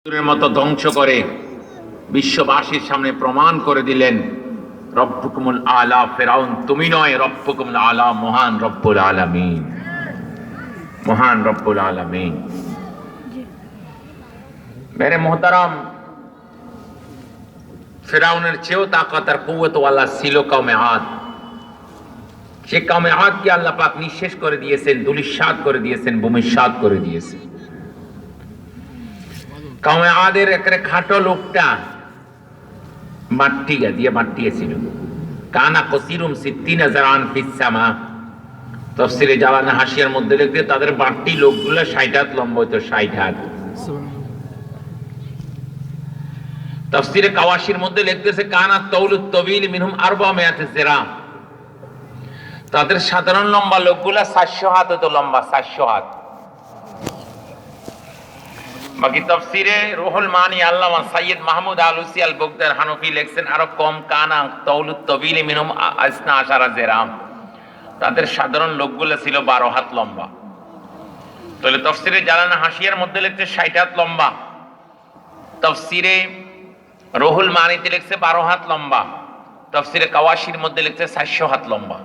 মতো ধ্বংস করে বিশ্ববাসীর সামনে প্রমাণ করে দিলেন রব্বুকুমুল আলা। ফেরাউন তুমি নয়, রব্বুকুমুল আলা মহান রব্বুল আলামিন, মহান রব্বুল আলামিন। মেরে মোহতারাম, ফেরাউনের চেয়েও তাকাত আর কুওয়াত ওয়ালা ছিল কওমে আদ। সে কওমে আদকে আল্লাহ পাক নিঃশেষ করে দিয়েছেন, ধূলিসাৎ করে দিয়েছেন, ভূমিসাৎ করে দিয়েছেন। কওমে আদের একটা খাটো লোকটা মাটিয়া দিয়ে মাটিয়েছিল। কানা কসিরুম সিত্তিনা জারান ফিস সামা। তাফসীরে জালানা হাসিয়ার মধ্যে লিখতে তাদের বাড়তি লোকগুলো 60 হাত লম্বা হতো, 60 হাত। তাফসীরে কাওয়াশির মধ্যে লিখতেছে কানা তাউলুত তাবিল মিনহুম 400 জিরা। তাদের সাধারণ লম্বা লোকগুলা 400 হাত হতো লম্বা, 400 হাত। বাকি তাফসীরে রুহুল মানি আল্লামা সাইয়্যিদ মাহমুদ আলুসি আল বগদার হানফি লিখছেন আরো কম, কানা তাউলুত তাবিল মিনহুম 12 জিরা। তাদের সাধারণ লোকগুলো ছিল 12 হাত লম্বা। তাহলে তাফসীরে জালানা হাসিয়ার মধ্যে লিখছে 60 হাত লম্বা, তাফসীরে রুহুল মানিতে লিখছে 12 হাত লম্বা, তাফসীরে কাওয়াশির মধ্যে লিখছে 400 হাত লম্বা।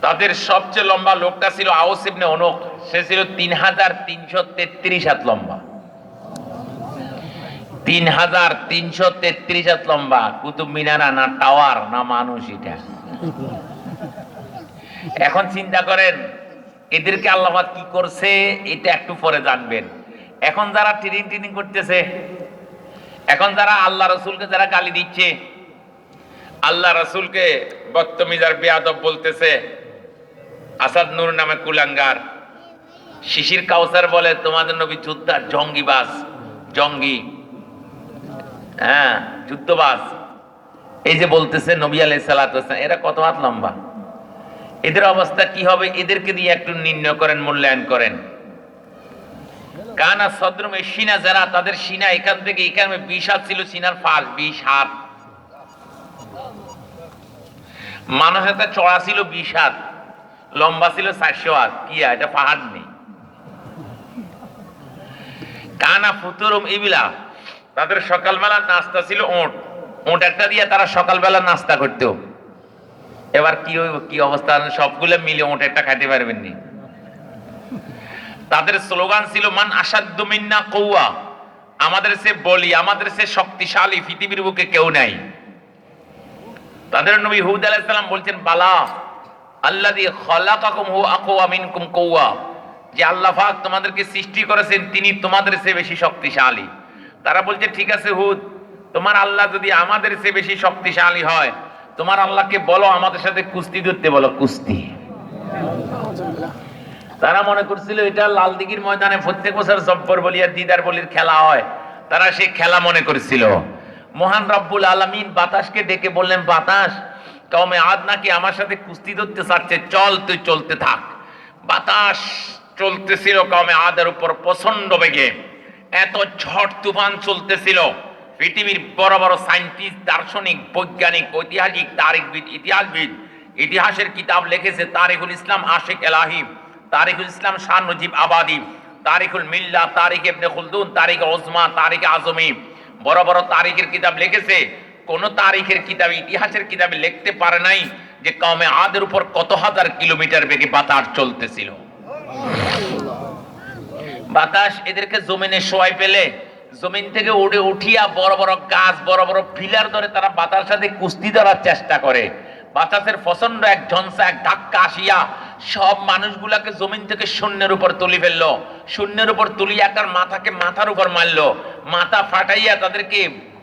তাদের সবচেয়ে লম্বা লোকটা ছিল আউস ইবনে উনুক, সে ছিল 3333 হাত লম্বা, 3333 হাত লম্বা। কুতুব মিনার না টাওয়ার না মানুষ এটা। এখন চিন্তা করেন এদেরকে আল্লাহ কি করছে, এটা একটু পরে জানবেন। এখন যারা ট্রেনিং করতেছে, এখন যারা আল্লাহ রাসূলকে যারা গালি দিচ্ছে, আল্লাহ রাসূলকে বদতমিজ আর বেয়াদব বলতেছে, আসাদ নূর নামে কুলাঙ্গার, শিশির কাউসার বলে তোমাদের নবী যোদ্ধা, জঙ্গিবাজ, জঙ্গি, হ্যাঁ যুদ্ধবাজ, এই যে বলতেছে নবী আলাইহিস সালাতু ওয়াস সালাম, এরা কত হাত লম্বা? এদের অবস্থা কি হবে? এদেরকে দিয়ে একটু নির্ণয় করেন, মূল্যায়ন করেন। কানা সদরুম সিনা যারা, তাদের সিনা এখান থেকে এখানে 20 হাত ছিল, সিনার ফাঁস 20 হাত। মানুষের চড়া ছিল 20 হাত, লম্বা ছিল 400 হাত। কি এটা পাহাড় নেই। কানা ফুতুরুম ইবিলা, তাদের সকালবেলা নাস্তা ছিল ওট, ওট একটা দিয়ে তারা সকালবেলা নাস্তা করতো। এবার কি হইব, কি অবস্থা, সবগুলো মিলে ওট একটা খাইতে পারবেন নি। তাদের স্লোগান ছিল মান আসাদ্দু মিন্না কুওয়া, আমাদের সে বলি, আমাদের সে শক্তিশালী পৃথিবীর বুকে কেউ নাই। তাদের নবী হুদ আলাইহিস সালাম বলছেন বালা আল্লাযী খালাকাকুম হু আকওয়া মিনকুম কুওয়া, যে আল্লাহ পাক তোমাদেরকে সৃষ্টি করেছেন তিনি তোমাদের চেয়ে বেশি শক্তিশালী। তারা বলছে ঠিক আছে হুদ, তোমার আল্লাহ যদি আমাদের চেয়ে বেশি শক্তিশালী হয়, তোমার আল্লাহকে বলো আমাদের সাথে কুস্তি ধরতে বলো, কুস্তি। তারা মনে করছিল এটা লালদিঘির ময়দানে প্রত্যেক বছর জব্বর বলি আর দিদার বলির খেলা হয়, তারা সেই খেলা মনে করেছিল। মহান রব্বুল আলামিন বাতাসকে ডেকে বললেন, বাতাস কওমে আদ নাকি আমার সাথে কুস্তি ধরতে চাচ্ছে, চল তুই চলতে থাক। বাতাস চলতেছিল কওমে আদের উপর প্রচন্ড বেগে, এত ঝড় তুফান চলতেছিল। পৃথিবীর বড় বড় সায়েন্টিস্ট, দার্শনিক, বৈজ্ঞানিক, ঐতিহাসিক, তারিখবিদ, ইতিহাসবিদ, ইতিহাসের কিতাব লিখেছে। তারিখুল ইসলাম আশিক এলাহি, তারিখুল ইসলাম শাহ নজিব আবাদি, তারিখুল মিল্লাহ, তারিখ ইবনে খুলদুন, তারিখ ওজমা, তারিখ আজমি, বড় বড় তারিখের কিতাব লিখেছে। কোন তারিখের কিতাব, ইতিহাসের কিতাবে লিখতে পারে নাই যে কওমে আদের উপর কত হাজার কিলোমিটার বেগে বাতাস চলতেছিল। বাতাস এদেরকে জমিনে শোয়াই পেলে জমিন থেকে উড়ে উঠিয়া বড় বড় গাছ, বড় বড় পিলার ধরে তারা বাতাসের সাথে কুস্তি ধরার চেষ্টা করে। বাতাসের প্রচন্ড এক ঝঞ্ঝা, এক ধাক্কা আসিয়া সব মানুষগুলাকে জমিন থেকে শূন্যের উপর তুলি ফেললো। শূন্যের উপর তুলিয়া একটার মাথাকে মাথার উপর মারলো, মাথা ফাটাইয়া তাদেরকে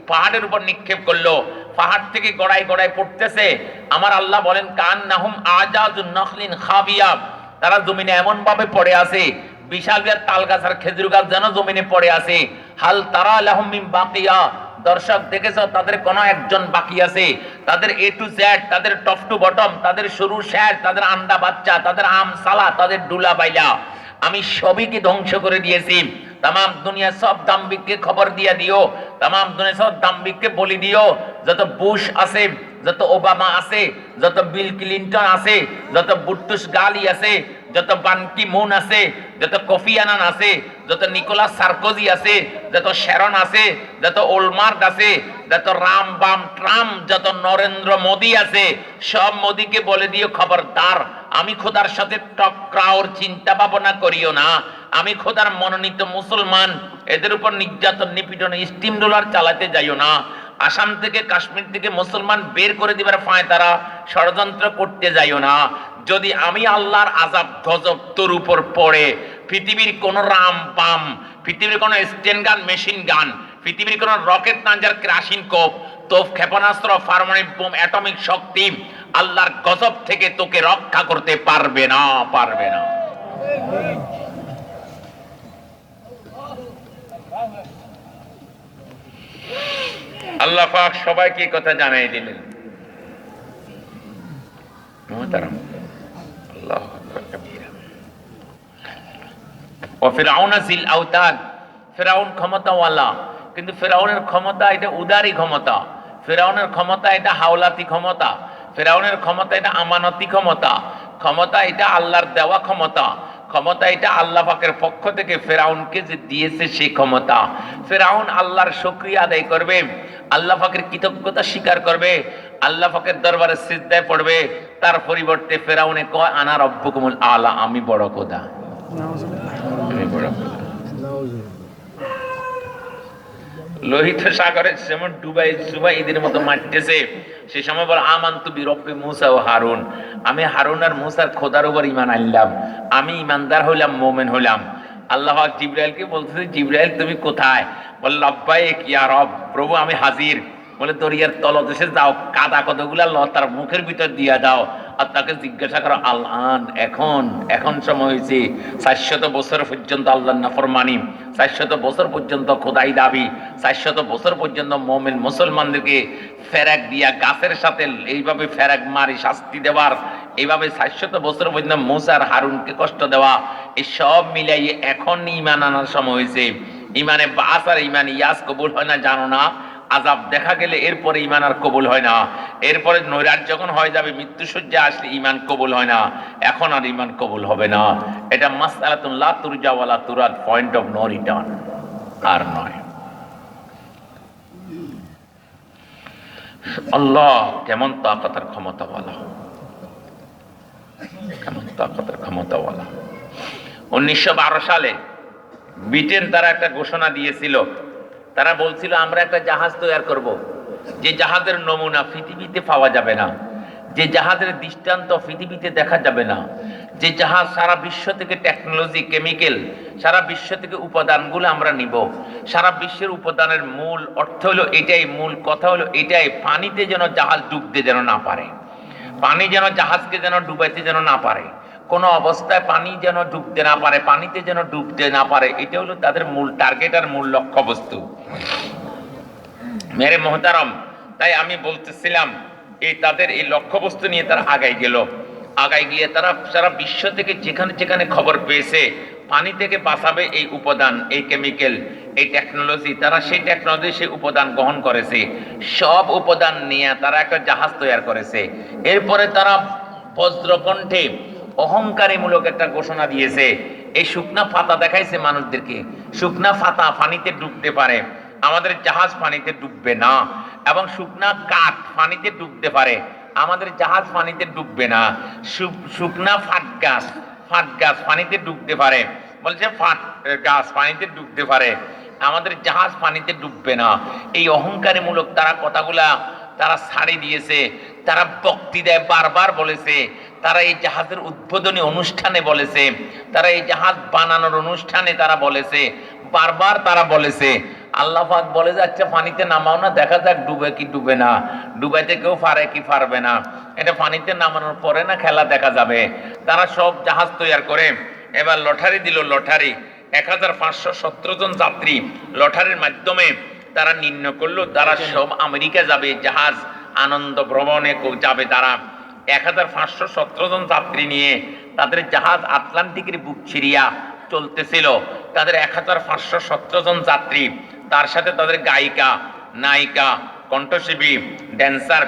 পাহাড়ের উপর নিক্ষেপ করলো। পাহাড় থেকে গড়াই গড়াই পড়তেছে। আমার আল্লাহ বলেন কান্নাহুম আজাজুন নাখলিন খাবিয়া, তারা জমিনে এমন ভাবে পড়ে আছে, বিশাল বিশাল তাল গাছ আর খেজুর গাছ যেন জমিনে পড়ে আছে। হাল তারা লাহুম মিন বাকিয়া, দর্শক দেখেছো তাদের কোন একজন বাকি আছে? তাদের এ টু জেড, তাদের টপ টু বটম, তাদের শুরু শেষ, তাদের আন্ডা বাচ্চা, তাদের আম সালা, তাদের ডুলা বাইলা, আমি সবইকে ধ্বংস করে দিয়েছি। তামাম দুনিয়া সব দাম্ভিককে খবর দিয়া দিও, তামাম দুনিয়া সব দাম্ভিককে বলি দিও, যত বুশ আছে, যত ওবামা আছে, যত বিল ক্লিনটন আছে, যত বুট্টুস গালি আছে, যত বান কি মুন আছে, যত কফি আনান আছে, যত নিকোলাস সার্কোজি আছে, যত শ্যারন আছে, যত ওলমার্ট আছে, যত রাম বাম ট্রাম্প, যত নরেন্দ্র মোদী আছে, সব মোদীকে বলে দিও খবরদার, আমি খোদার সাথে টকরাওর চিন্তা ভাবনা করিও না। আমি খোদার মনোনীত মুসলমান, এদের উপর নির্যাতন নিপীড়ন স্টিম রোলার চালাতে যাইও না। আসাম থেকে কাশ্মীর থেকে মুসলমান বের করে দিবার ফায় তারা ষড়যন্ত্র করতে যাইও না। যদি আমি আল্লাহর আযাব গজব তোর উপর পড়ে, পৃথিবীর কোন রাম বাম, পৃথিবীর কোন স্টেন গান, মেশিন গান, পৃথিবীর কোন রকেট লঞ্চার, ক্রাশিং কোপ, তোপ, ক্ষেপণাস্ত্র, পারমাণবিক বোম, অ্যাটমিক শক্তি আল্লাহর গজব থেকে তোকে রক্ষা করতে পারবে না, পারবে না। আল্লাহ পাক সবাইকে কথা জানাই দিলেন। মুহতারাম, আল্লাহু আকবার কাবীরা। ও ফিরআউন জিল আওতাদ, ফিরআউন ক্ষমতাওয়ালা, কিন্তু ফিরআউনের ক্ষমতা এটা উদারি ক্ষমতা, ফিরআউনের ক্ষমতা এটা হাওলাতি ক্ষমতা, ফিরআউনের ক্ষমতা এটা আমানতি ক্ষমতা, ক্ষমতা এটা আল্লাহর দেওয়া ক্ষমতা, ক্ষমতা এটা আল্লাহ পাকের পক্ষ থেকে ফিরআউনকে যে দিয়েছে সেই ক্ষমতা। ফিরআউন আল্লাহর শুকরিয়া আদায় করবে, আল্লাহ পাকের কৃতজ্ঞতা স্বীকার করবে, আল্লাহ পাকের দরবারে সিজদায় পড়বে। তার পরিবর্তে ফিরআউনে কয় আনা রব্বুকুমুল আলা, আমি বড় খোদা, আমি বড় খোদা। লোহিত সাগরে যেমন ডুবাই জুবাই ঈদের মতো মারতেছে, সে সময় বলে আমানতু বিরব্বি মুসা ও হারুন, আমি হারুন আর মুসার খোদার উপর ঈমান আনলাম, আমি ঈমানদার হইলাম, মুমিন হইলাম। আল্লাহ পাক জিবরাইলকে বলতেছে, জিবরাইল তুমি কোথায়? বলে লাব্বাইক ইয়া রব, প্রভু আমি হাজির। বলে দরিয়ার তলদেশে যাও, কাদা কতগুলা তার মুখের ভিতর দিয়া দাও, আর তাকে জিজ্ঞাসা করো আল-আন, এখন এখন সময় হয়েছে। 400 বছর পর্যন্ত আল্লাহর নাফরমানি, 400 বছর পর্যন্ত খোদাই দাবি, 400 বছর পর্যন্ত মুমিন মুসলমানদেরকে ফেরাক দিয়া গাছের সাথে এইভাবে ফেরাক মারি শাস্তি দেওয়ার, এইভাবে 400 বছর পর্যন্ত মুসা আর হারুনকে কষ্ট দেওয়া, এই সব মিলাইয়ে এখন ঈমান আনার সময় হয়েছে। ঈমানে বাস আর ঈমান ইয়াস কবুল হয় না জানো না? আযাব দেখা গেলে এরপরে ঈমান আর কবুল হয় না, এরপরে নৈরাট যখন হয়ে যাবে, মৃত্যুসজ্জা আসলে ঈমান কবুল হয় না, এখন আর ঈমান কবুল হবে না। এটা মাসআলাতুন লা তুরজা ওয়ালা তুরাদ, পয়েন্ট অফ নো রিটার্ন, আর নয়। আল্লাহ কেমন তাকতের ক্ষমতাওয়ালা, কেমন তাকতের ক্ষমতাওয়ালা। 1912 সালে ব্রিটেন তারা একটা ঘোষণা দিয়েছিল, তারা বলছিল আমরা একটা জাহাজ তৈরি করব, যে জাহাজের নমুনা পৃথিবীতে পাওয়া যাবে না, যে জাহাজের দৃষ্টান্ত পৃথিবীতে দেখা যাবে না, যে জাহাজ সারা বিশ্ব থেকে টেকনোলজি, কেমিক্যাল, সারা বিশ্ব থেকে উপাদানগুলো আমরা নিব। সারা বিশ্বের উপাদানের মূল অর্থ হলো এটাই, মূল কথা হলো এটাই, পানিতে যেন জাহাজ ডুবতে যেন না পারে, পানি যেন জাহাজকে যেন ডুবাইতে যেন না পারে, কোন অবস্থায় পানি যেন ডুবতে না পারে, পানিতে যেন ডুবতে না পারে, এটা হলো তাদের মূল টার্গেট আর মূল লক্ষ্যবস্তু। মেরে মোহতারম, তাই আমি বলতেছিলাম এই তাদের এই লক্ষ্যবস্তু নিয়ে তারা আগাই গেল, আগাই গিয়ে তারা সারা বিশ্ব থেকে যেখানে যেখানে খবর পেয়েছে পানি থেকে বাঁচাবে এই উপাদান, এই কেমিক্যাল, এই টেকনোলজি, তারা সেই টেকনোলজি, সেই উপাদান গ্রহণ করেছে। সব উপাদান নিয়ে তারা একটা জাহাজ তৈরি করেছে। এরপরে তারা বজ্রকণ্ঠে অহংকারীমূলক একটা ঘোষণা দিয়েছে। এই শুকনা পাতা দেখাইছে মানুষদেরকে, শুকনা পাতা পানিতে ডুবতে পারে, আমাদের জাহাজ পানিতে ডুববে না। এবং শুকনা কাঠ পানিতে ডুবতে পারে, আমাদের জাহাজ পানিতে ডুববে না। শুকনা ফাট গাছ পানিতে ডুবতে পারে, বলছে ফাট গাছ পানিতে ডুবতে পারে, আমাদের জাহাজ পানিতে ডুববে না। এই অহংকারীমূলক তারা কথাগুলা তারা ছাড়ি দিয়েছে। তারা বক্তৃতায় বারবার বলেছে, তারা এই জাহাজের উদ্বোধনী অনুষ্ঠানে বলেছে, তারা এই জাহাজ বানানোর অনুষ্ঠানে তারা বলেছে, বারবার তারা বলেছে। আল্লাহ পাক বলে যাচ্ছে পানিতে নামাও না, দেখা যাক ডুবে কি ডুবে না, ডুবাইতে কেউ পারে কি পারবে না, এটা পানিতে নামানোর পরে না খেলা দেখা যাবে। তারা সব জাহাজ তৈরি করে এবার লটারি দিল, লটারি 1517 জন যাত্রী লটারির মাধ্যমে তারা নির্ণয় করলো তারা সব আমেরিকা যাবে, জাহাজ আনন্দ ভ্রমণে যাবে। তারা 1517 জন যাত্রী নিয়ে তাদের জাহাজ আটলান্টিকের বুক ছিড়িয়া চলতেছিল। তাদের 1517 জন যাত্রী, তার সাথে তাদের গায়িকা, নায়িকা, কণ্ঠশিল্পী, dancer,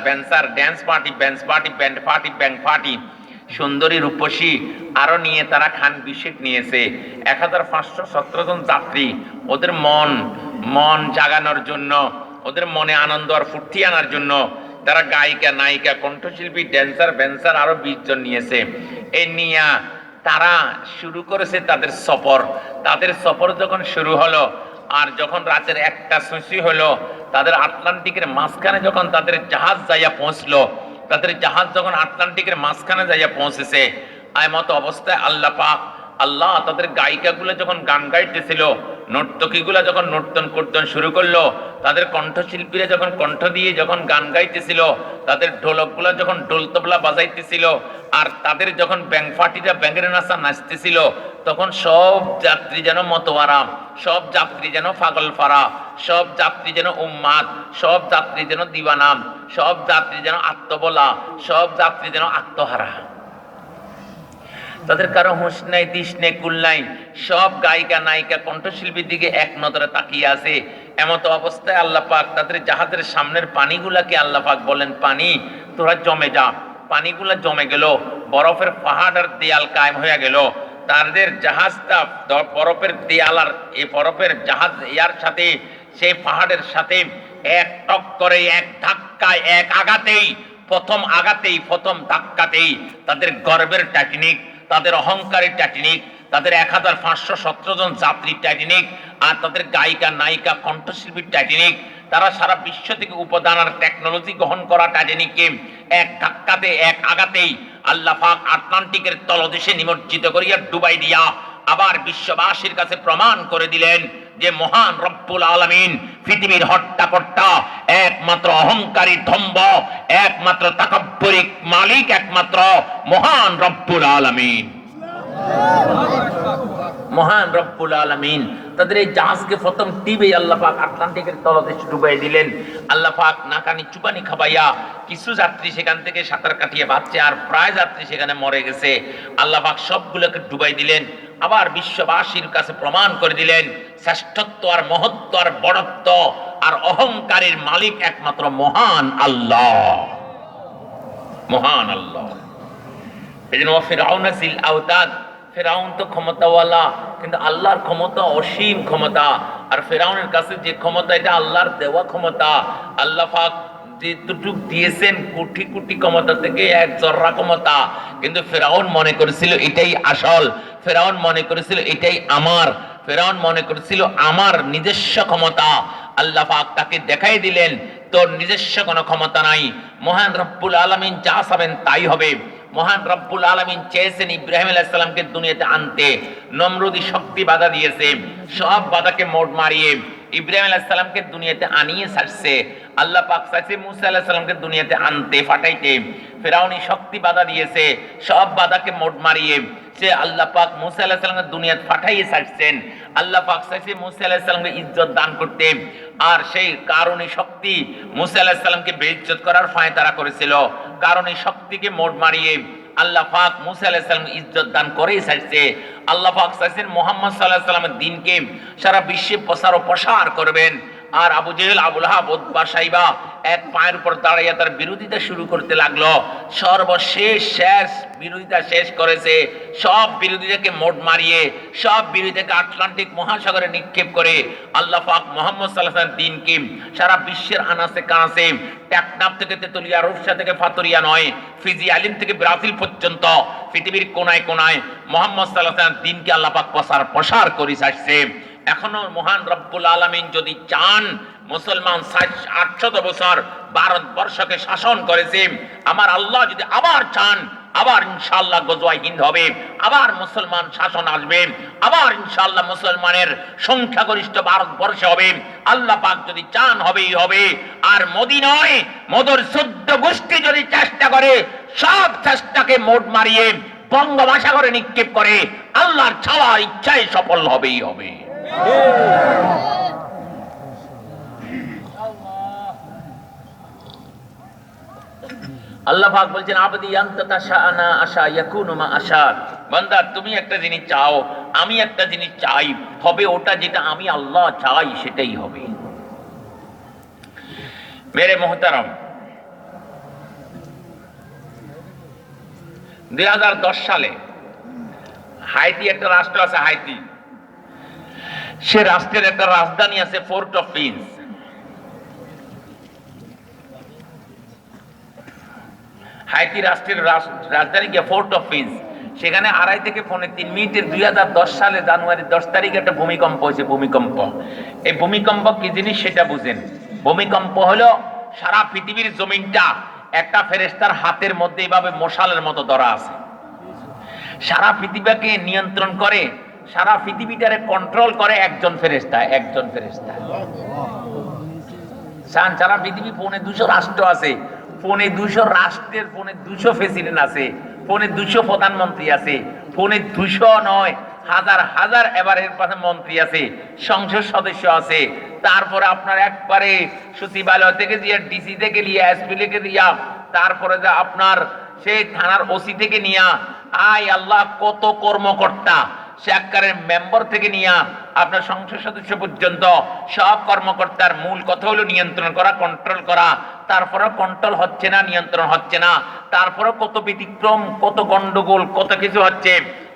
dance party, band party, band party, সুন্দরী রূপসী আরো নিয়ে তারা খান বিশেক নিয়েছে। 1517 জন যাত্রী, ওদের মন জাগানোর জন্য, ওদের মনে আনন্দ আর ফুর্তি আনার জন্য তারা গায়িকা, নায়িকা, কণ্ঠশিল্পী, ড্যান্সার, ভ্যান্সার আরো 20 জন নিয়েছে। এই নিয়া তারা শুরু করেছে তাদের সফর। তাদের সফর যখন শুরু হলো, আর যখন রাতের 1টা সুসি হলো, তাদের আটলান্টিকের মাঝখানে যখন তাদের জাহাজ যাইয়া পৌঁছলো, তাদের জাহাজ যখন আটলান্টিকের মাঝখানে যাইয়া পৌঁছেছে, মতো অবস্থায় আল্লাহ তাদের গায়িকাগুলো যখন গান গাইতেছিল, নর্তকীগুলা যখন নর্তন শুরু করলো, তাদের কণ্ঠশিল্পীরা যখন কণ্ঠ দিয়ে যখন গান গাইতেছিল, তাদের ঢোলকগুলা যখন ঢোল তবলা বাজাইতেছিল, আর তাদের যখন ব্যাংফাটিরা ব্যাঙের নাচা নাচতেছিল, তখন সব যাত্রী যেন মতোয়ারা, সব যাত্রী যেন পাগল ফারা, সব যাত্রী যেন উম্মাদ, সব যাত্রী যেন দিওয়ানা, সব যাত্রী যেন আত্মবলা, সব যাত্রী যেন আত্মহারা। তাদের কারো হুঁশ নাই, দিশ নেই, কুল নাই। সব গায়িকা, নায়িকা, কণ্ঠশিল্পীর দিকে এক নজরে তাকিয়ে আছে। এমত অবস্থায় আল্লাহ পাক তাদের জাহাজের সামনের পানিগুলাকে আল্লাহ পাক বলেন, পানি তোরা জমে যা। পানিগুলা জমে গেল, বরফের পাহাড় আর দেয়াল কায়েম হয়ে গেল। তাদের জাহাজটা বরফের দেয়াল আর এই বরফের জাহাজ ইয়ার সাথে, সেই পাহাড়ের সাথে এক টক করে, এক ধাক্কায়, এক আঘাতেই, প্রথম ধাক্কাতেই তাদের গর্বের টাইটানিক, তাদের অহংকারের টাইটানিক, তাদের 1517 জন যাত্রী টাইটানিক, আর তাদের গায়িকা, নায়িকা, কণ্ঠশিল্পীর টাইটানিক, তারা সারা বিশ্ব থেকে উপাদান আর টেকনোলজি গ্রহণ করা টাইটানিককে এক ধাক্কাতে, এক আঘাতেই আল্লাহ পাক আটলান্টিকের তলদেশে নিমজ্জিত করিয়া ডুবাই দিয়া আবার বিশ্ববাসীর কাছে প্রমাণ করে দিলেন যে মহান রব্বুল আলামিন, পৃথিবীর হট্টাকট্টা, একমাত্র অহংকারী ধম্ব, একমাত্র তাকাব্বুরিক মালিক, একমাত্র মহান রব্বুল আলামিন। মহান রব্বুল আলামিন তাদের এই জাহাজকে প্রথম টিবে আল্লাহ পাক আটলান্টিকের তলদেশে ডুবাই দিলেন। আল্লাহ পাক নাকানি চুবানি খাবাইয়া কিছু যাত্রী সেখান থেকে সাঁতার কাটিয়ে বাঁচছে, আর প্রায় যাত্রী সেখানে মরে গেছে। আল্লাহ পাক সবগুলোকে ডুবাই দিলেন, আবার বিশ্ববাসীর কাছে প্রমাণ করে দিলেন শ্রেষ্ঠত্ব আর মহত্ব আর বড়ত্ব আর অহংকারের মালিক একমাত্র মহান আল্লাহ, মহান আল্লাহ। এজন্য ফিরআউন জিল আওতাদ, ফেরাউন তো ক্ষমতাওয়ালা, কিন্তু আল্লাহর ক্ষমতা অসীম ক্ষমতা। আর ফেরাউনের কাছে যে ক্ষমতা, এটা আল্লাহর দেওয়া ক্ষমতা। আল্লাহ পাক যেটুক দিয়েছেন কোটি কোটি ক্ষমতা থেকে এক জর্রা ক্ষমতা, কিন্তু ফেরাউন মনে করেছিল এটাই আসল, ফেরাউন মনে করেছিল এটাই আমার, ফেরাউন মনে করেছিল আমার নিজস্ব ক্ষমতা। আল্লাহ পাক তাকে দেখাই দিলেন তোর নিজস্ব কোনো ক্ষমতা নাই, মহান রব্বুল আলামিন যা চাবেন তাই হবে। মহান রব্বুল আলামিন চেয়েছেন ইব্রাহিম আলাইহিস সালামকে দুনিয়াতে আনতে, নমরুদি শক্তি বাধা দিয়েছে, সব বাধাকে মোড় মারিয়ে ইব্রাহিম আলাইহিস সালামকে দুনিয়াতে আনিয়ে ছাড়ছে। আল্লাহ পাক চাইছে মুসা আলাইহিস সালামকে দুনিয়াতে আনতে, ফাটাইতে, ফেরাউনি শক্তি বাধা দিয়েছে, সব বাধাকে মোড় মারিয়ে সে আল্লাহ পাক মুসা আলাইহিস সালামকে দুনিয়াতে পাঠাইয়ে ছাড়ছেন। আল্লাহ পাক চাইছে মুসা আলাইহিস সালামকে ইজ্জত দান করতে, আর সেই কারণে শক্তি মুসা আলাইহিস সালামকে বেইজ্জত করার ফায়তারা করেছিল। কারণে শক্তিকে মোড় মারিয়ে আল্লাহ পাক মুসা আলাইহিস সালামকে ইজ্জত দান করেই ছাড়ছে। আল্লাহ পাক চাইছেন মুহাম্মদ সাল্লাল্লাহু আলাইহি সাল্লামের দ্বীনকে সারা বিশ্বে প্রসার করবেন। আর আবু জেহেল, আবুল আহাব, উতবা, শাইবা এক পায়ের উপর দাঁড়াইয়া তার বিরোধিতা শুরু করতে লাগলো। সর্বশেষ বিরোধিতা শেষ করেছে, সব বিরোধীদেরকে মোড় মারিয়ে, সব বিরোধীদেরকে আটলান্টিক মহাসাগরে নিক্ষেপ করে আল্লাহ পাক মুহাম্মদ সাল্লাল্লাহু আলাইহি ওয়াসাল্লাম দ্বীনকে সারা বিশ্বের আনাচে কানাচে, টেকনাফ থেকে তেতুলিয়া, রূপসা থেকে ফাতুরিয়া নয়, ফিজি আইল্যান্ড থেকে ব্রাজিল পর্যন্ত পৃথিবীর কোনায় কোনায় মুহাম্মদ সাল্লাল্লাহু আলাইহি ওয়াসাল্লাম দ্বীনকে আল্লাহ পাক প্রসার করে আসছে। এখনো মহান রব্বুল আলামিন যদি চান, মুসলমান 800 বছর ভারতবর্ষকে শাসন করেছে, আমার আল্লাহ যদি আবার চান, আবার ইনশাআল্লাহ গজওয়ায়ে হিন্দ হবে, আবার মুসলমান শাসন আসবে, আবার ইনশাআল্লাহ মুসলমানের সংখ্যাগরিষ্ঠ ভারতবর্ষে হবে। আল্লাহ পাক যদি চান হবেই হবে। আর মদিনায় মদর 14 গোষ্ঠী যদি চেষ্টা করে, সব চেষ্টাকে মোড় মারিয়ে বঙ্গোপসাগরে নিক্ষেপ করে, আল্লাহর চাওয়া ইচ্ছায় সফল হবেই হবে। আল্লাহ পাক বলছেন আবদি আনতা তাশাআনা আশা ইয়াকুনু মা আশা, বান্দা তুমি একটা জিনিস চাও, আমি একটা জিনিস চাই, হবে ওটা যেটা আমি আল্লাহ চাই সেটাই হবে। মেরে মোহতারাম, 2010 সালে হাইতি একটা রাষ্ট্র আছে, হাইতি, সে রাষ্ট্রের একটা রাজধানী আছে ফোর্ট অফ প্রিন্স। হাইতি রাষ্ট্রের রাজধানী কি ফোর্ট অফ প্রিন্স। সেখানে 2:30 থেকে 3:45 2010 সালে জানুয়ারি 10 তারিখে একটা ভূমিকম্প হয়েছে। ভূমিকম্প, এই ভূমিকম্প কি জিনিস সেটা বুঝেন। ভূমিকম্প হলো সারা পৃথিবীর জমিনটা একটা ফেরেশতার হাতের মধ্যে এইভাবে মশালের মতো ধরা আছে। সারা পৃথিবীকে নিয়ন্ত্রণ করে, সারা পৃথিবীটারে কন্ট্রোল করে একজন ফেরেশতা, একজন ফেরেশতা। সারা পৃথিবী 250 রাষ্ট্র আছে, 250 রাষ্ট্রের 250 প্রেসিডেন্ট আছে, 250 প্রধানমন্ত্রী আছে, 250 নয় হাজার হাজার এবারের পাশে মন্ত্রী আছে, সংসদ সদস্য আছে। তারপরে আপনার একবারে সচিবালয় থেকে দিয়ে, ডিসি থেকে নিয়ে, এসপি থেকে দিয়া, তারপরে যে আপনার সেই থানার ওসি থেকে নিয়া, আয় আল্লাহ কত কর্মকর্তা, সে একবারের মেম্বার থেকে নিয়ে আপনার সংসদ সদস্য পর্যন্ত সব কর্মকর্তার মূল কথা হলো নিয়ন্ত্রণ করা, কন্ট্রোল করা। তারপরে কন্ট্রোল হচ্ছে না, নিয়ন্ত্রণ হচ্ছে না, তারপরে কত ব্যতিক্রম, কত গন্ডগোল, কত কিছু হচ্ছে।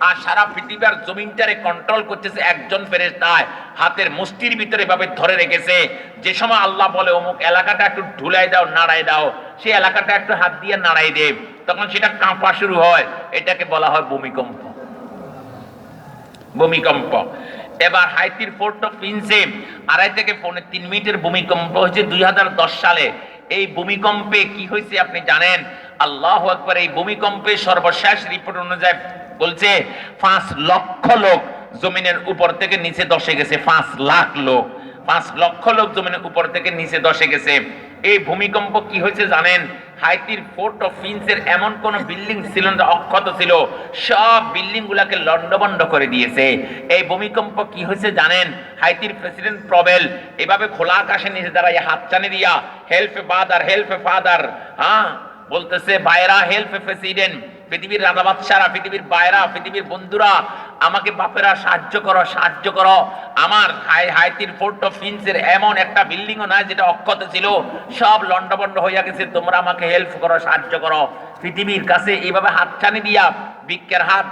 আর সারা পৃথিবীর জমিনটারে কন্ট্রোল করতেছে একজন ফেরেশতায়, হাতের মুষ্টির ভিতরে ভাবে ধরে রেখেছে। যে সময় আল্লাহ বলে অমুক এলাকাটা একটু ঢুলাই দাও, নাড়াই দাও, সেই এলাকাটা একটু হাত দিয়ে নাড়াই দে, তখন সেটা কাঁপা শুরু হয়। এটাকে বলা হয় ভূমিকম্প। ভূমিকম্প। এবার হাইতির ফোর্ট অফ প্রিন্সে 2:30 থেকে 3:45 ভূমিকম্প হয়েছে 2010 সালে। এই ভূমিকম্পে কি হয়েছে আপনি জানেন? আল্লাহু আকবার। এই ভূমিকম্পে সর্বশেষ রিপোর্ট অনুযায়ী বলছে 5 লক্ষ লোক জমিনের উপর থেকে নিচে ধসে গেছে। 5 লাখ লোক, 5 লক্ষ লোক জমিনের উপর থেকে নিচে ধসে গেছে। এই ভূমিকম্প কি হয়েছে জানেন? হাইতির ফোর্ট অফ প্রিন্সের এমন কোন বিল্ডিং ছিল না অক্ষত ছিল, সব বিল্ডিং গুলাকে লন্ডভন্ড করে দিয়েছে। এই ভূমিকম্প কি হয়েছে জানেন? হাইতির প্রেসিডেন্ট প্রবেল এভাবে খোলা আকাশে নিচে দাঁড়ায় হাত টানে দিয়া, হেল্প ফাদার, হেল্প ফাদার, হ্যাঁ বলতেছে, বাইরা হেল্প প্রেসিডেন্ট, পৃথিবীর রাজা বাদশারা, পৃথিবীর বাইরা, পৃথিবীর বন্ধুরা, আমাকে বাপেরা সাহায্য করো, সাহায্য করো। আমার হাইতির ফোর্ট অফ প্রিন্সের এমন একটা বিল্ডিংও নাই যেটা অক্ষত ছিল, সব লন্ডভন্ড হইয়া গেছে, তোমরা আমাকে হেল্প করো, সাহায্য করো। পৃথিবীর কাছে এইভাবে হাত টানি দিয়া, ভিক্ষার হাত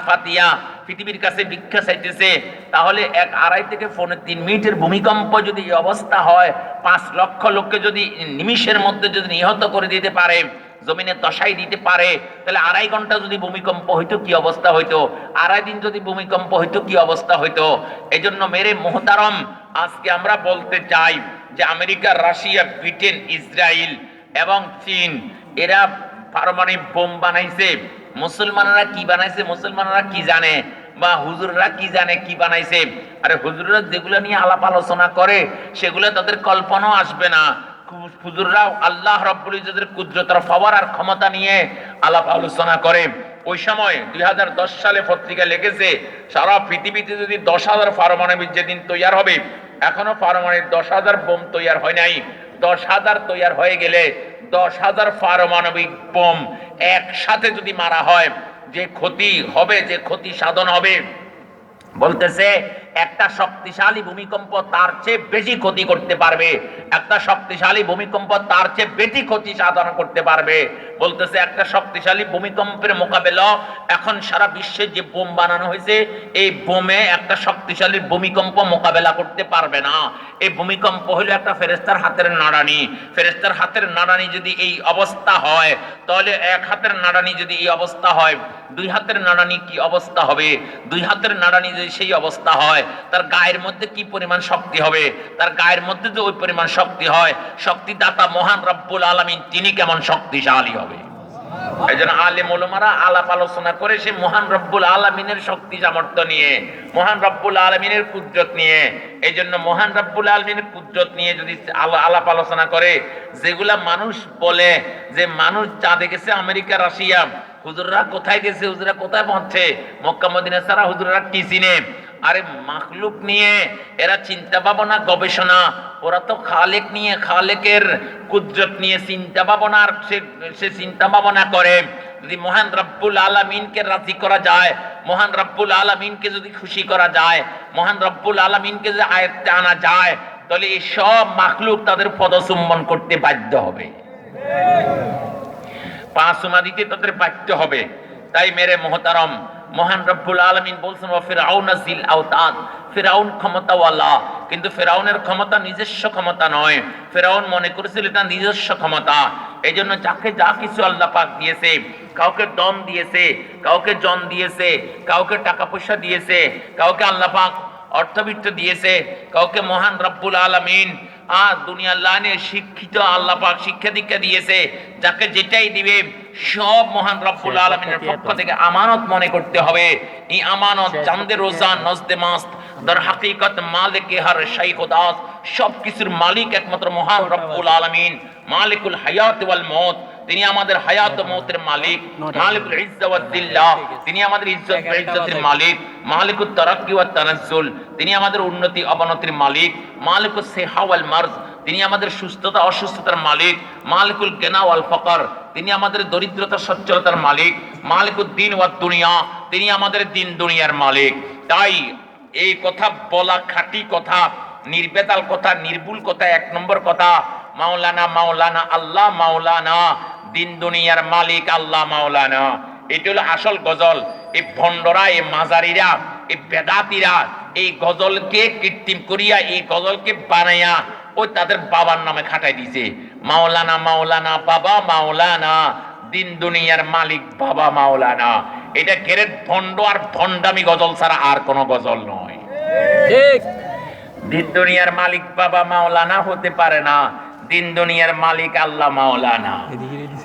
ফাতিয়া পৃথিবীর কাছে ভিক্ষা চাইতেছে। তাহলে 2:30 থেকে 3:45 ভূমিকম্প যদি এই অবস্থা হয়, 5 লক্ষ লোককে যদি নিমিষের মধ্যে যদি নিহত করে দিতে পারে, জমিনে দশাই দিতে পারে, তাহলে 2.5 ঘন্টা যদি ভূমিকম্প হইতো কি অবস্থা হইতো, 2.5 দিন যদি ভূমিকম্প হইতো কি অবস্থা হইতো। এই জন্য মেরে মোহতারম, আজকে আমরা বলতে চাই যে আমেরিকা, রাশিয়া, ব্রিটেন, ইসরায়েল এবং চীন এরা পারমাণবিক বোম বানাইছে। মুসলমানরা কি বানাইছে, মুসলমানরা কি জানে, বা হুজুররা কি জানে কি বানাইছে? আরে হুজুররা যেগুলো নিয়ে আলাপ আলোচনা করে সেগুলো তাদের কল্পনাও আসবে না। হুজুররা আল্লাহ রাব্বুল ইজ্জতের কুদরতের পাওয়ার আর ক্ষমতা নিয়ে আলাপ আলোচনা করে। ওই সময় 2010 সালে পত্রিকা লিখেছে, সারা পৃথিবীতে যদি 10,000 পারমাণবিক যেদিন তৈরি হবে, এখনো পারমাণবিক 10,000 বোম তৈরি হয় নাই, 10,000 তৈরি হয়ে গেলে 10,000 পারমাণবিক বোম একসাথে যদি মারা হয়, যে ক্ষতি হবে, যে ক্ষতি সাধন হবে, বলতেছে একটা শক্তিশালী ভূমিকম্প তার চেয়ে বেশি ক্ষতি করতে পারবে, একটা শক্তিশালী ভূমিকম্প তার চেয়ে বেশি ক্ষতি সাধন করতে পারবে। বলতেছে একটা শক্তিশালী ভূমিকম্পের মোকাবেলা এখন সারা বিশ্বে যে বোম বানানো হয়েছে, এই বোমে একটা শক্তিশালী ভূমিকম্প মোকাবেলা করতে পারবে না। এই ভূমিকম্প হলো একটা ফেরেশতার হাতের নাড়ানি। ফেরেশতার হাতের নাড়ানি যদি এই অবস্থা হয়, তাহলে এক হাতের নাড়ানি যদি এই অবস্থা হয়, 2 হাতের নাড়ানি কি অবস্থা হবে? 2 হাতের নাড়ানি যদি সেই অবস্থা হয়, তার গায়ের মধ্যে কি পরিমাণ শক্তি হবে? তার গায়ের মধ্যে যদি ওই পরিমাণ শক্তি হয়, শক্তিদাতা মহান রব্বুল আলামিন তিনি কেমন শক্তিশালী হবে। এই জন্য আলেম ওলামারা আলাপ আলোচনা করে সে মহান রব্বুল আলামিনের শক্তি সামর্থ্য নিয়ে, মহান রব্বুল আলামিনের কুদরত নিয়ে। এই জন্য মহান রব্বুল আলামিনের কুদরত নিয়ে যদি আলাপ আলোচনা করে, যেগুলা মানুষ বলে যে মানুষ চাঁদে গেছে, আমেরিকা, রাশিয়া, হুজুররা কোথায় গেছে, হুজুররা কোথায় পৌঁছে, মক্কা মদিনা ছাড়া হুজুররা কি চিনে? আরে মাখলুক নিয়ে এরা চিন্তা ভাবনা, গবেষণা, ওরা তো খালেক নিয়ে, খালেকের কুদরত নিয়ে চিন্তা ভাবনা, সে চিন্তা ভাবনা করে। যদি মহান রব্বুল আলামিনকে রাজি করা যায়, মহান রব্বুল আলামিনকে যদি খুশি করা যায়, মহান রব্বুল আলামিনকে যদি আয়ত্তে আনা যায়, তাহলে এই সব মাখলুক তাদের পদচুম্বন করতে বাধ্য হবে, পা চুমা দিতে তাদের বাধ্য হবে। তাই মেরে মোহতারম, মহান রব্বুল আলামিন বলছেন ওয়া ফিরআউনা যিল আওতাদ, ফিরআউন ক্ষমতাওয়ালা, কিন্তু ফিরআউনের ক্ষমতা নিজস্ব ক্ষমতা নয়। ফিরআউন মনে করেছিল এটা নিজস্ব ক্ষমতা। এইজন্য যাকে যা কিছু আল্লাহ পাক দিয়েছে, কাউকে দম দিয়েছে, কাউকে জন দিয়েছে, কাউকে টাকা পয়সা দিয়েছে, কাউকে আল্লাহ পাক অর্থবিত্ত দিয়েছে, কাউকে মহান রব্বুল আলামিন দুনিয়ার লাইনে শিক্ষিত আল্লাহ পাক শিক্ষা দীক্ষা দিয়েছে। যাকে যেটাই দিবে সব মহান রব্বুল আলামিনের পক্ষ থেকে আমানত মনে করতে হবে। এই আমানত চাঁদে রোজা নজদে মাস্ত দর হাকিকত মালিক হর শাই খুদাস, সব কিছুর মালিক একমাত্র মহান রব্বুল আলামিন, মালিকুল হায়াত ওয়াল মউত। তিনি আমাদের হায়াত ও মউতের মালিক, মালিকুল ইজ্জত ওয়াদ দিল্লাহ, তিনি আমাদের ইজ্জত ও ইজ্জতের মালিক, মালিকুত তারাক্কি ওয়াত তানাজ্জুল, তিনি আমাদের উন্নতি অবনতির মালিক, মালিকুস সিহা ওয়াল মারজ, তিনি আমাদের সুস্থতা অসুস্থতার মালিক, মালিকুল গিনা ওয়াল ফকর, তিনি আমাদের দরিদ্রতা সচ্ছলতার মালিক, মালিকুদ্দিন ওয়াদ দুনিয়া, তিনি আমাদের দিন দুনিয়ার মালিক। তাই এই কথা বলা খাঁটি কথা, নির্বেতাল কথা, নির্ভুল কথা, এক নম্বর কথা, মাওলানা মাওলানা আল্লাহ মাওলানা, দিন দুনিয়ার মালিক আল্লাহ মাওলানা। এটি হলো আসল গজল। এই ভণ্ডরা, এই মাজারিরা, এই বেদাতিরা এই গজলকে কৃত্রিম করিয়া, এই গজলকে বানাইয়া ওই তাদের বাবার নামে খাটাই দিছে। মাওলানা মাওলানা বাবা মাওলানা, দিন দুনিয়ার মালিক বাবা মাওলানা। এটা গেরেট ভণ্ড আর ভণ্ডামি গজল ছাড়া আর কোনো গজল নয়। ঠিক, দিন দুনিয়ার মালিক বাবা মাওলানা হতে পারে না, দিন দুনিয়ার মালিক আল্লাহ মাওলানা।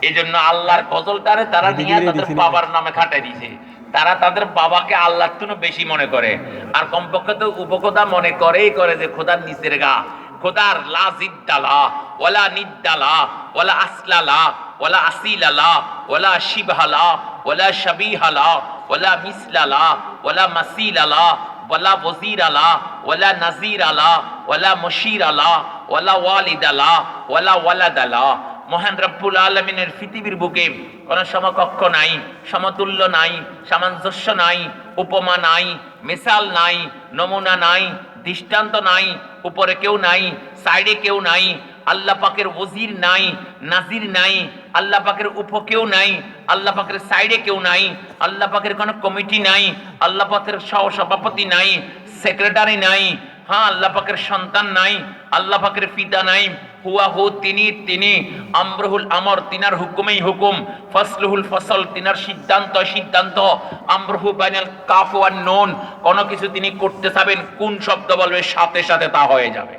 এই জন্য আল্লাহর গজলটারে তারা নিয়ে তাদের বাবার নামে খাটাই দিছে। তারা তাদের বাবাকে আল্লাহর থেকে বেশি মনে করে, আর কমপক্ষে তো উপকথা মনে করেই করে যে খোদার নিচের গা, খোদার লা জিদ্দালা ওয়ালা নিদ্দালা ওয়ালা আসলালা ওয়ালা আসিলালা ওয়ালা শিবহালা ওয়ালা শাবিহালা ওয়ালা মিসলালা ওয়ালা মাসিলালা ওয়ালা ওয়াজিরালা ওয়ালা নাজিরালা ওয়ালা মুশিরালা ওয়ালা ওয়ালিদালা ওয়ালা ওয়ালাদালা। মহান রব্বুল আলামিনের পৃথিবীর বুকে কোন সমকক্ষ নাই, সমতুল্য নাই, সামঞ্জস্য নাই, উপমা নাই, মিসাল নাই, নমুনা নাই, দৃষ্টান্ত নাই, উপরে কেউ নাই, সাইডে কেউ নাই, আল্লাহ পাকের ওজির নাই, নাজির নাই, আল্লাহ পাকের উপ কেউ নাই, আল্লাহ পাকের সাইডে কেউ নাই, আল্লাহ পাকের কোনো কমিটি নাই, আল্লাহ পাকের সভাপতি নাই, সেক্রেটারি নাই, হ্যাঁ আল্লাহ পাকের সন্তান নাই, আল্লাহ পাকের পিতা নাই। হুয়া হু তিনি, তিনি আমরুল আমর, তিনার হুকুমেই হুকুম, ফসলুল ফসল, তিনার সিদ্ধান্ত সিদ্ধান্ত, আমরুহু বাইনাল কাফ ওয়ান নুন, কোন কিছু তিনি করতে চাবেন কোন শব্দ বলবে সাথে সাথে তা হয়ে যাবে।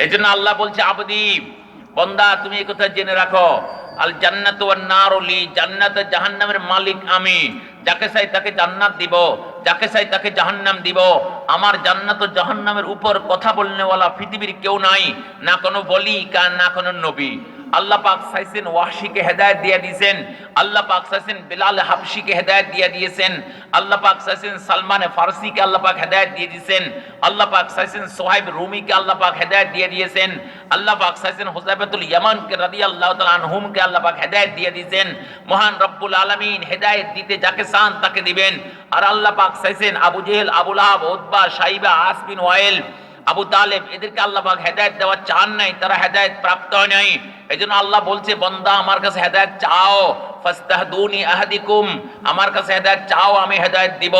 এজন্য আল্লাহ বলছে আবদি বান্দা তুমি এই কথা জেনে রাখো, আল জান্নাতু ওয়ান নারু লি, জান্নাত ও জাহান্নামের মালিক আমি, যাকে চাই তাকে জান্নাত দিব, যাকে চাই তাকে জাহান্নাম দিব। আমার জান্নাত ও জাহান্নামের উপর কথা বলনেওয়ালা পৃথিবীর কেউ নাই, না কোনো বলি না কোনো নবী। আল্লাহ পাক চাইছেন ওয়াহশিকে হেদায়েত দিয়ে দিয়েছেন, আল্লাহ পাক চাইছেন বিলাল হাবশিকে হেদায়েত দিয়ে দিয়েছেন, আল্লাহ পাক চাইছেন সালমান ফারসিকে আল্লাহ পাক হেদায়েত দিয়ে দিয়েছেন, আল্লাহ পাক চাইছেন সোহাইব রুমিকে আল্লাহ পাক হেদায়েত দিয়ে দিয়েছেন, আল্লাহ পাক চাইছেন হুযাইফাতুল ইয়ামানকে রাদিয়াল্লাহু তাআলা আনহুমকে আল্লাহ পাক হেদায়েত দিয়ে দিয়েছেন। মহান রব্বুল আলামিন হেদায়েত দিতে যাকে চান তাকে দিবেন। আর আল্লাহ পাক চাইছেন আবু জেহেল, আবু লাহাব, উতবা, শাইবা, আস বিন ওয়াইল, আবু তালেব, এদেরকে আল্লাহ পাক হেদায়েত দেওয়া চান নাই, তারা হেদায়েত প্রাপ্ত হয় নাই। এইজন্য আল্লাহ বলছে বান্দা আমার কাছে হেদায়েত চাও, ফাস্তাহদুনি আহাদিকুম, আমার কাছে হেদায়েত চাও আমি হেদায়েত দিব।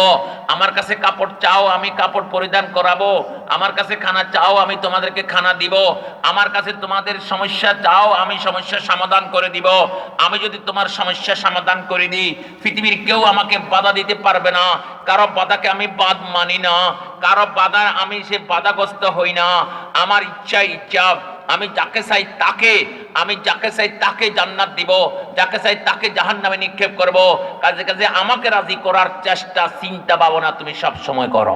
আমার কাছে কাপড় চাও আমি কাপড় পরিধান করাবো, আমার কাছে খানা চাও আমি তোমাদেরকে খানা দিব, আমার কাছে তোমাদের সমস্যা চাও আমি সমস্যার সমাধান করে দিব। আমি যদি তোমার সমস্যার সমাধান করে দিই পৃথিবীর কেউ আমাকে বাধা দিতে পারবে না, কারো বাধাকে আমি বাদ মানি না, কারো বাধা আমি সে বাধাগ্রস্ত হই না। আমার ইচ্ছা ইচ্ছা, আমি যাকে চাই তাকে, আমি যাকে চাই তাকে জান্নাত দিব, যাকে চাই তাকে জাহান্নামে নিক্ষেপ করব। কাজে কাজে আমাকে রাজি করার চেষ্টা চিন্তা ভাবনা তুমি সব সময় করো।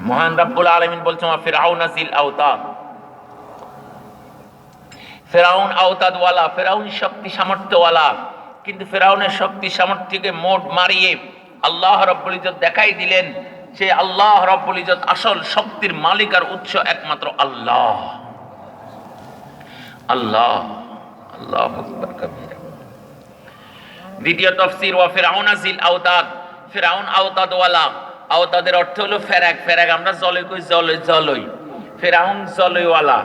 মহান রব্বুল আলামিন বলছেন ফিরআউন যিল আওতাদ, ফিরআউন আওতাদওয়ালা, ফিরআউন শক্তি সামর্থ্যওয়ালা, কিন্তু ফিরআউনের শক্তি সামর্থ্যকে মোট মারিয়ে আল্লাহ রাব্বুল ইজ্জত দেখাই দিলেন যে আল্লাহ রাব্বুল ইজ্জত আসল শক্তির মালিক আর উৎস একমাত্র আল্লাহ। আল্লাহ আল্লাহু আকবার কবীরা। দ্বিতীয় তাফসীর ওয়া ফিরআউন যিল আওতাদ, ফিরআউন আওতাদওয়ালা, আওতাদের অর্থ হলো ফেরাক, ফেরাক আমরা জলে কই জলে জলই, ফেরাউন জলওয়ালা,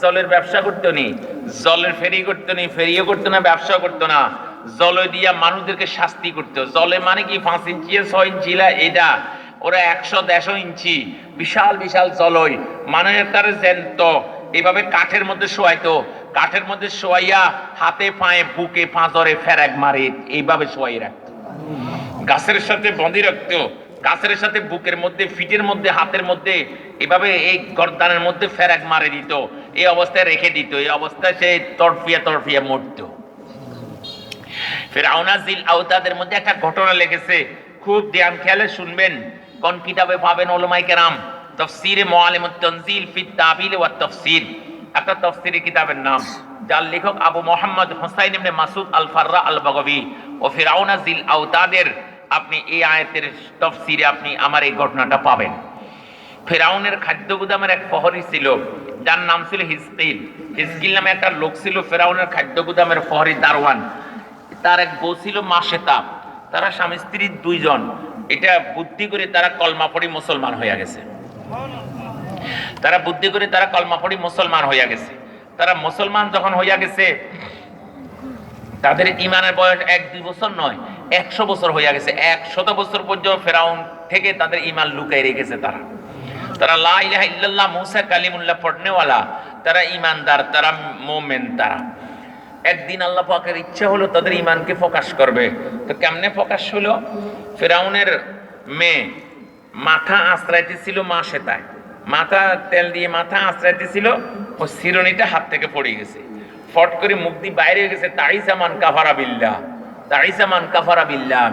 জলের ব্যবসা করতো নি, জলের ফেরি করতো নি, ফেরিও করতো না, ব্যবসা করতো না, জল দিয়া মানুষদেরকে শাস্তি করতো। জলে মানে কি 5 ইঞ্চি 6 ইঞ্চি এটা, ওরা 100-150 ইঞ্চি বিশাল বিশাল জলই মানুষের তার জ্যান্ত এইভাবে কাঠের মধ্যে শোয়াইতো, কাঠের মধ্যে শোয়াইয়া হাতে পায়ে বুকে পাঁজরে ফেরাক মারে এইভাবে শোয়াই রাখতো, গাছের সাথে বন্দি রাখতো, গাছের সাথে বুকের মধ্যে, ফিটের মধ্যে, হাতের মধ্যে এভাবে এই গর্দানের মধ্যে ফেরাক মারে দিত, এই অবস্থায় রেখে দিত, এই অবস্থায় সে তরফিয়া তরফিয়া মরত। ফিরআউন জিল আওতাদের মধ্যে একটা ঘটনা লেগেছে, খুব ধ্যান খেয়ালে শুনবেন। কোন কিতাবে পাবেন? উলামায়ে কেরাম তাফসীরে মুআল্লিমুত তানজিল ফি তাবিল ওয়া তাফসীর, একটা তাফসীরি কিতাবের নাম, যার লেখক আবু মুহাম্মদ হুসাইন ইবনে মাসউদ আল ফাররা আল বাগাবী। ও ফিরআউন জিল আওতাদের আপনি এই আয়াতের তাফসীরে আপনি আমার এই ঘটনাটা পাবেন। ফেরাউনের খাদ্য গুদামের এক প্রহরী ছিল, যার নাম ছিল হিজকিল। হিজকিল নামে একটা লোক ছিল ফেরাউনের খাদ্য গুদামের প্রহরী দারওয়ান। তার এক বউ ছিল মাশেতা, তারা স্বামী স্ত্রী 2 জন। এটা বুদ্ধি করে তারা কলমা পড়ি মুসলমান হইয়া গেছে, তারা বুদ্ধি করে তারা কলমা পড়ি মুসলমান হইয়া গেছে। তারা মুসলমান যখন হইয়া গেছে, তাদের ইমানের বয়স 1-2 বছর নয়, 100 বছর হইয়া গেছে। 100 বছর পর্যন্ত ফেরাউন থেকে তাদের ইমান লুকাই রেখেছে। তারা লা ইলাহা ইল্লাল্লাহ মুসা কালিমুল্লাহ পড়নেওয়ালা, তারা ইমানদার, তারা মুমিন। তারা একদিন আল্লাহ পাকের ইচ্ছা হলো তাদের ইমানকে প্রকাশ করবে। তো কেমনে প্রকাশ হলো? ফেরাউনের মেয়ে মাথা আশ্রাইতেছিল মাশেতায়, মাথা তেল দিয়ে মাথা আশ্রাইতেছিল, ও শিরনিটা হাত থেকে পড়ে গেছে, ফট করে মুখ দিয়ে বাইরে গেছে। তাইসা মান কাফারা বিল্লাহ, তাইসা মান কাফারা বিল্লাহ।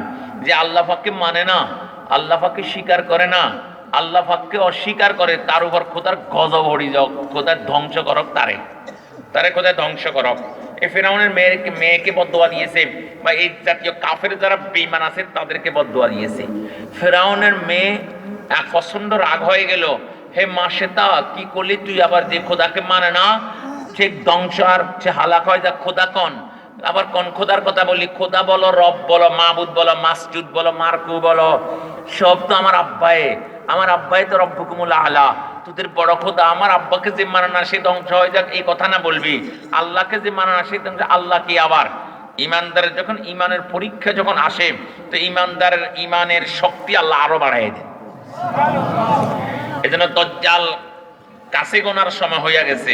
যে আল্লাহ পাককে মানে না, আল্লাহ পাককে স্বীকার করে না, আল্লাহ পাককে অস্বীকার করে, তার উপর খোদার গজব হরি যাও, খোদার ধ্বংস করক, তারে খোদার ধ্বংস করক। এই ফেরাউনের মেয়েকে বদদোয়া দিয়েছে, বা এই জাতীয় কাফের যারা বেঈমান আছে তাদেরকে বদদোয়া দিয়েছে। ফেরাউনের মেয়ে এক প্রচন্ড রাগ হয়ে গেল, হে মাশেতা, কি করলি তুই? আবার যে খোদাকে মানে না সে ধ্বংস আর সে হালাক হয়, যা খোদা কন, আবার কোন খোদার কথা বলি? খোদা বলো, রব বলো, মাবুদ বলো, মাসজুদ বলো, মারকু বলো, সব তো আমার আব্বায়ে, আমার আব্বাই তো রব্বুকুমুল আলা, তোদের বড় খোদা। আমার আব্বাকে যে মানে না সে ধ্বংস হয়ে যাক, এই কথা না বলবি। আল্লাহকে যে মানে না সে ধ্বংস। আল্লাহ কি? আবার ইমানদারের যখন ইমানের পরীক্ষা যখন আসে, তো ইমানদারের ইমানের শক্তি আল্লাহ আরো বাড়াই দেন। এজন্য দাজ্জাল কাছে গোনার সময় হইয়া গেছে,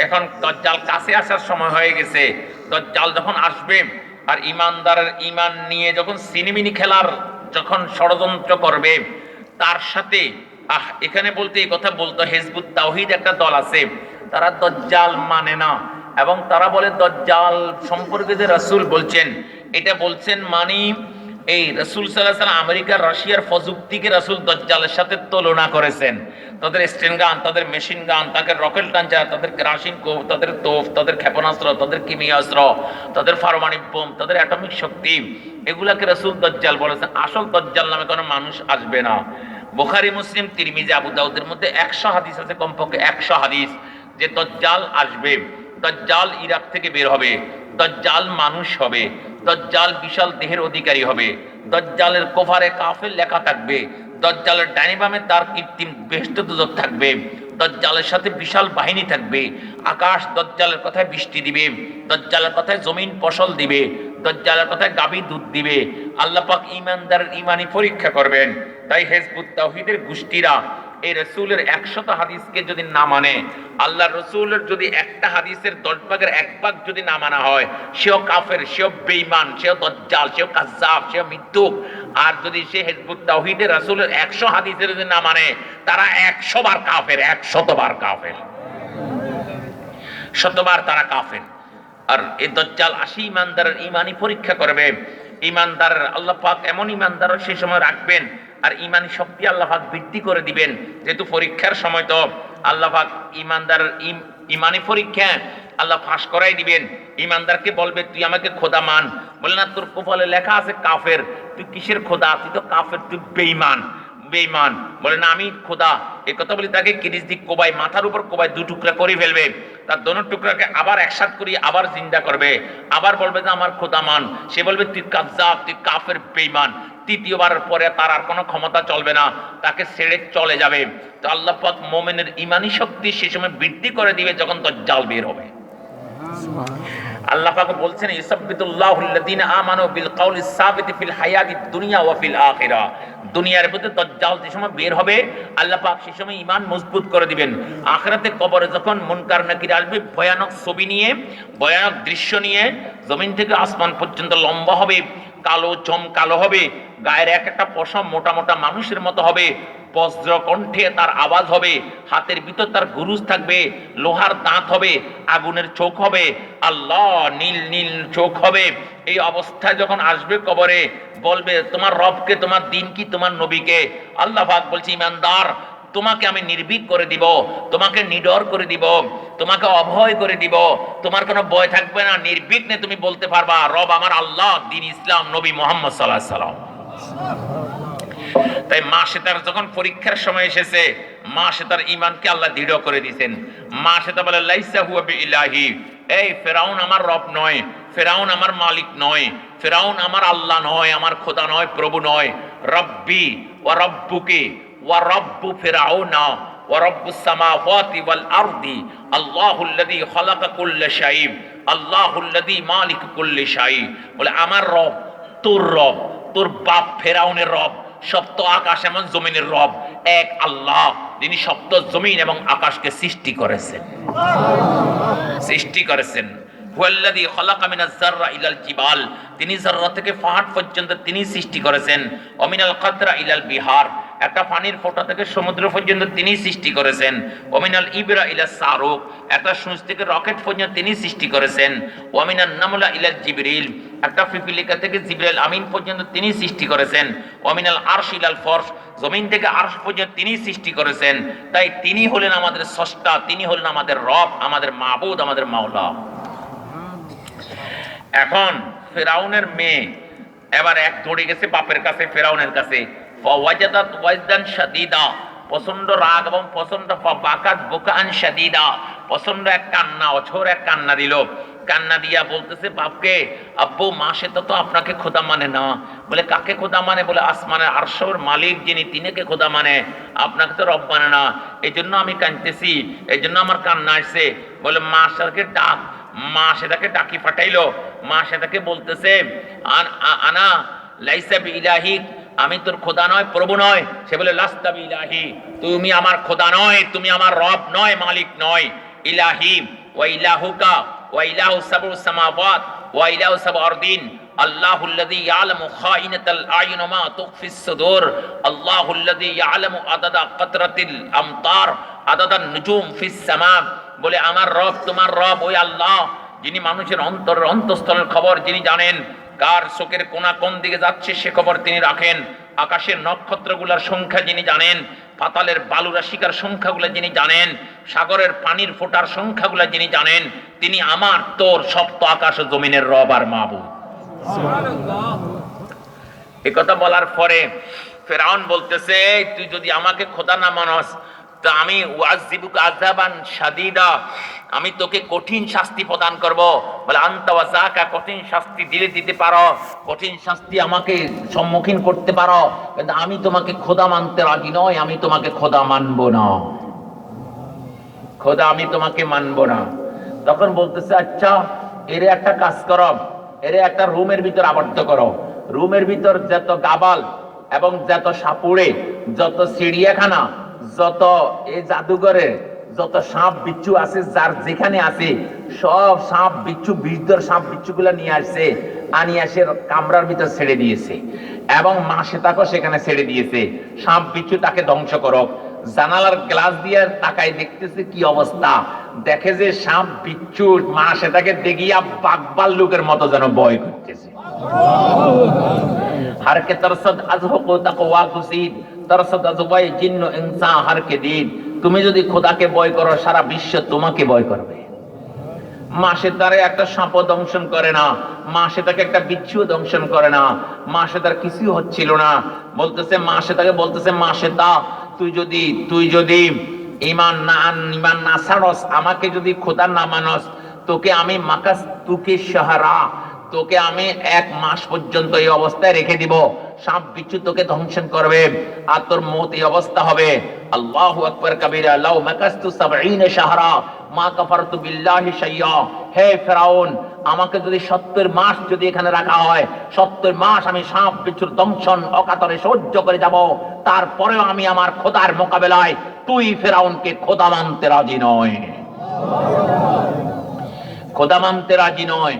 এখন দাজ্জাল কাছে আসার সময় হয়ে গেছে। দাজ্জাল যখন আসবে আর ইমানদারের ইমান নিয়ে যখন সিনেমিনি খেলার যখন ষড়যন্ত্র করবে, তার সাথে এখানে বলতে এই কথা বলতো, হিজবুত তাওহীদ একটা দল আছে, তারা দাজ্জাল মানে না, এবং তারা বলে দাজ্জাল সম্পর্কে যে রাসূল বলছেন, এটা বলছেন মানে এই রাসূল সাল্লাল্লাহু আলাইহি ওয়াসাল্লাম আমেরিকা রাশিয়ার প্রযুক্তিকে রাসূল দাজ্জালের সাথে তুলনা করেছেন। তাদের স্টেন গান, তাদের মেশিন গান, তাদের রকেট লঞ্চার, তাদের কেরোসিন কোপ, তাদের তোপ, তাদের ক্ষেপণাস্ত্র, তাদের কিমিয়াস্ত্র, তাদের পারমাণবিক বোম, তাদের অ্যাটমিক শক্তি, এগুলাকে রাসূল দাজ্জাল বলেছেন। আসল দাজ্জাল নামে কোনো মানুষ আসবে না। বুখারী, মুসলিম, তিরমিজি, আবু দাউদের মধ্যে 100 হাদিস আছে, কমপক্ষে 100 হাদিস যে দাজ্জাল আসবে, দাজ্জাল ইরাক থেকে বের হবে, দাজ্জাল মানুষ হবে, দাজ্জাল বিশাল দেহের অধিকারী হবে, দাজ্জালের কভারে কাফের লেখা থাকবে, দাজ্জালের ডাইনে বামে তার কৃত্রিম বেহেশত দোজখ থাকবে, দাজ্জালের সাথে বিশাল বাহিনী থাকবে, আকাশ দাজ্জালের কথায় বৃষ্টি দিবে, দাজ্জালের কথায় জমিন ফসল দিবে, দাজ্জালের কথায় গাভী দুধ দিবে। আল্লাহ পাক ঈমানদারের ঈমানি পরীক্ষা করবেন। তাই হিজবুত তাওহীদের গোষ্ঠীরা এই রাসূলের 100 হাদিসকে যদি না মানে, আল্লাহ রাসূলের যদি একটা হাদিসের 10 ভাগের 1 ভাগ যদি না মানা হয়, সেও কাফের, সেও বেঈমান, সেও দাজ্জাল, সেও কাজ্জাব, সেও মিথ্যুক। আর যদি সে হিজবুত তাওহীদের রাসূলের 100 হাদিসের যদি না মানে, তারা 100 বার কাফের, 100 বার কাফের, 100 বার তারা কাফের। আর এই দাজ্জাল আসি ঈমানদারের ঈমানি পরীক্ষা করবে। ঈমানদারের আল্লাহ পাক এমন ঈমানদার সেই সময় রাখবেন, আর ঈমানি শক্তি আল্লাহ পাক বৃদ্ধি করে দিবেন। যেহেতু পরীক্ষার সময় তো আল্লাহ পাক ঈমানদারের ঈমানি পরীক্ষা আল্লাহ ফাঁস করাই দিবেন। ঈমানদারকে বলবে, তুই আমাকে খোদা মান। বলে না, তোর কপালে লেখা আছে কাফের, তুই কিসের খোদা? তুই তো কাফের, তুই বেঈমান, বেঈমান। বলে না, আমি খোদা। এই কথা বলি তাকে কিরিস দিক কোবাই, মাথার উপর কোবাই 2 টুকরা করে ফেলবে। তার দোনো টুকরাকে আবার একসাথ করি আবার জিন্দা করবে, আবার বলবে যে আমার খোদা মান। সে বলবে, তুই কাজ্জাব, তুই কাফের, বেঈমান। তৃতীয়বারের পরে তার আর কোনো ক্ষমতা চলবে না, তাকে ছেড়ে চলে যাবে। তো আল্লাহ পাক মুমিনের ঈমানি শক্তি সে সময় বৃদ্ধি করে দিবে যখন দাজ্জাল বের হবে। আল্লাহ পাক বলছেন ইসাব্বিতুল্লাহুল্লাযীনা আমানু বিল কাউলিস সাবিতি ফিল হায়াতিদ দুনিয়া ওয়া ফিল আখিরা। দুনিয়ার ভিতরে দাজ্জাল যে সময় বের হবে আল্লাহ পাক সেই সময় ঈমান মজবুত করে দিবেন। আখিরাতে কবরে যখন মুনকার নাকির আসবে ভয়ানক ছবি নিয়ে, ভয়ানক দৃশ্য নিয়ে, জমিন থেকে আসমান পর্যন্ত লম্বা হবে, কালো কালো হবে, গায়ের এক একটা পশম মোটা মোটা মানুষের মতো হবে, বজ্র কণ্ঠে তার আওয়াজ হবে, হাতের ভিতর তার গুরুজ থাকবে, লোহার দাঁত হবে, আগুনের চোখ হবে, আল্লাহ নীল নীল চোখ হবে। এই অবস্থায় যখন আসবে কবরে বলবে তোমার রবকে, তোমার দিন কি, তোমার নবীকে? আল্লাহ পাক বলছে ঈমানদার তোমাকে আমি নির্ভীক করে দিব, তোমাকে নিডর করে দিব, তোমাকে অভয় করে দিব, তোমার কোনো ভয় থাকবে না, নির্বিঘ্নে তুমি বলতে পারবা রব আমার আল্লাহ, দিন ইসলাম, নবী মুহাম্মদ সাল্লাল্লাহু আলাইহি সাল্লাম। তাই মা সেতার যখন পরীক্ষার সময় এসেছে, মা সেতার ঈমানকে আল্লাহ দৃঢ় করে দিয়েছেন। মা সেতা বলে লাইসা হুয়া বিইলাহি, এই ফেরাউন আমার রব নয়, ফেরাউন আমার মালিক নয়, ফেরাউন আমার আল্লাহ নয়, আমার খোদা নয়, প্রভু নয়। রব্বি ওয়া রব্বুকি ওয়া রব্বু ফিরআউনা ওয়া রব্বুস সামাওয়াতি ওয়াল আরদি আল্লাহুল্লাযী খালাকা কুল্লা শাই, আল্লাহুল্লাযী মালিক কুল্লি শাই। বলে আমার রব, তোর রব, তোর বাপ ফেরাউনের রব, সপ্ত আকাশ এবং জমিনের রব এক আল্লাহ, যিনি সপ্ত জমিন এবং আকাশকে সৃষ্টি করেছেন। হুয়াল্লাযী খালাকা মিনাজ যাররা ইলাল জিবাল, তিনি যাররা থেকে পাহাড় পর্যন্ত তিনি সৃষ্টি করেছেন। ওয়া মিনাল কাতরা ইলাল বিহার, একটা পানির ফোঁটা থেকে সমুদ্র পর্যন্ত তিনি সৃষ্টি করেছেন। ওয়া মিনাল ইবরা ইলাস সারুক, একটা সূঁচ থেকে রকেট পর্যন্ত তিনি সৃষ্টি করেছেন। ওয়া মিনান নামলা ইলাল জিবরিল, একটা পিপীলিকা থেকে জিবরাইল আমিন পর্যন্ত তিনি সৃষ্টি করেছেন। ওয়া মিনাল আরশ ইলাল ফরশ, জমিন থেকে আরশ পর্যন্ত তিনি সৃষ্টি করেছেন। তাই তিনি হলেন আমাদের স্রষ্টা, তিনি হলেন আমাদের রব, আমাদের মাবুদ, আমাদের মাওলা। এখন ফেরাউনের মেয়ে এবার এক দৌড়ে গেছে বাপের কাছে, ফেরাউনের কাছে। ফাওয়াজাদাত ওয়াজদান শাদীদা, প্রচন্ড রাগ এবং প্রচন্ড বাকাত বুকান শাদীদা, প্রচন্ড এক কান্না, অঝোর এক কান্না দিল। কান্না দিয়া বলতেছে বাপকে, আব্বু মা সেটা তো আপনাকে খোদা মানে না। বলে কাকে খোদা মানে? বলে আসমানের আরশের মালিক যিনি, তিনিকে খোদা মানে, আপনাকে তো রব মানে না। এই জন্য আমি কাঁদতেছি, এই জন্য আমার কান্না আসছে। বলে মা সেটাকে ডাক। মা সেটাকে ডাকি পাঠাইলো। মা সেটাকে বলতেছে আনা লাইসা বিইলাহিক, আমি তোর খোদা নয়, প্রভু নয়। সে বলে লাস্তা বিইলাহি, তুমি আমার খোদা নয়, তুমি আমার রব নয়, মালিক নয়। ইলাহি ওয়া ইলাহুকা ওয়া ইলাহু সাবউস সামাওয়াত ওয়া ইলাহু সাবউ আরদিন আল্লাহুল্লাযী ইয়ালামু খাইনাতাল আয়ুন ওয়া মা তুখফিস সুদূর আল্লাহুল্লাযী ইয়ালামু আদাদা কাতরাতিল আমতার আদাদান নুজুম ফিস সামা। বলে আমার রব, তোমার রব ওই আল্লাহ যিনি মানুষের অন্তরের অন্তঃস্থলের খবর যিনি জানেন, কার চোখের কোনা কোন দিকে যাচ্ছে সে খবর তিনি রাখেন, আকাশের নক্ষত্রগুলোর সংখ্যা যিনি জানেন, পাতালের বালুরাশিকার সংখ্যাগুলো যিনি জানেন, সাগরের পানির ফোঁটার সংখ্যাগুলো যিনি জানেন, তিনি আমার তোর সপ্ত আকাশ ও জমিনের রব আর মাবুদ। এই কথা বলার পরে ফেরাউন বলতেছে তুই যদি আমাকে খোদা না মানস তা আমি ওয়াজিবুকা আযাবান শাদীদা, আমি তোকে কঠিন শাস্তি প্রদান করব। বলে আনতা ওয়া যাকা, কঠিন শাস্তি দিতে পারো, কঠিন শাস্তি আমাকে সম্মুখীন করতে পারো, কিন্তু আমি তোমাকে খোদা মানতে রাজি নই, আমি তোমাকে খোদা মানব না, খোদা আমি তোমাকে মানব না। তখন বলতেছে আচ্ছা এরে একটা কাজ করো, এরে একটা রুমের ভিতর আবদ্ধ করো, রুমের ভিতর যত গাবাল এবং যত সাপুড়ে, যত চিড়িয়াখানা, যত এই জাদুঘরে যত সাপ বিচ্ছু আছে, যার যেখানে আছে সব সাপ বিচ্ছু, বিষধর সাপ বিচ্ছু গুলা নিয়ে আসছে, আনিয়ে আসে কামরার ভিতর ছেড়ে দিয়েছে এবং মা সেটাকে সেখানে ছেড়ে দিয়েছে। সাপ বিচ্ছু তাকে ধ্বংস করক। জানালার গ্লাস দিয়ে তাকায় দেখতেছে কি অবস্থা, দেখে যে সাপ বিচ্ছু মা সেটাকে দেখিয়া বাঘবাল লোকের মতো যেন ভয় করতেছে। হারকে তরসদ আজহকু তাকওয়া কুসিদ তরসদ আজবাই জিন্ন ইনসা হারকে দিন। তুমি যদি খোদাকে ভয় করো সারা বিশ্ব তোমাকে ভয় করবে। মা সেতারে একটা সাপ দংশন করে না, মা সেটাকে একটা বিচ্ছু দংশন করে না, মা সেতার কিছু হচ্ছিল না। বলতেছে মা সেটাকে বলতেছে মা সেতা তুই যদি ইমান না ছাড়স, আমাকে যদি খোদা না মানস, তোকে আমি মাকাস তুকে সাহারা, তোকে আমি 1 মাস পর্যন্ত এই অবস্থায় রেখে দিব, সাপ বিচ্ছু তোকে ধ্বংস করবে, আর তোর মত এই অবস্থা হবে। আল্লাহু আকবার কাবীরা। লাউ মাকাস্তু 70 শাহরা মা কাফারতু বিল্লাহি শাইয়া। হে ফেরাউন, আমাকে যদি 70 মাস যদি এখানে রাখা হয়, 70 মাস আমি সাপ বিচ্ছুর দংশন অকাতরে সহ্য করে যাব, তারপরেও আমি আমার খোদার মোকাবেলায় তুই ফেরাউনকে খোদা মানতে রাজি নয়, খোদা মানতে রাজি নয়।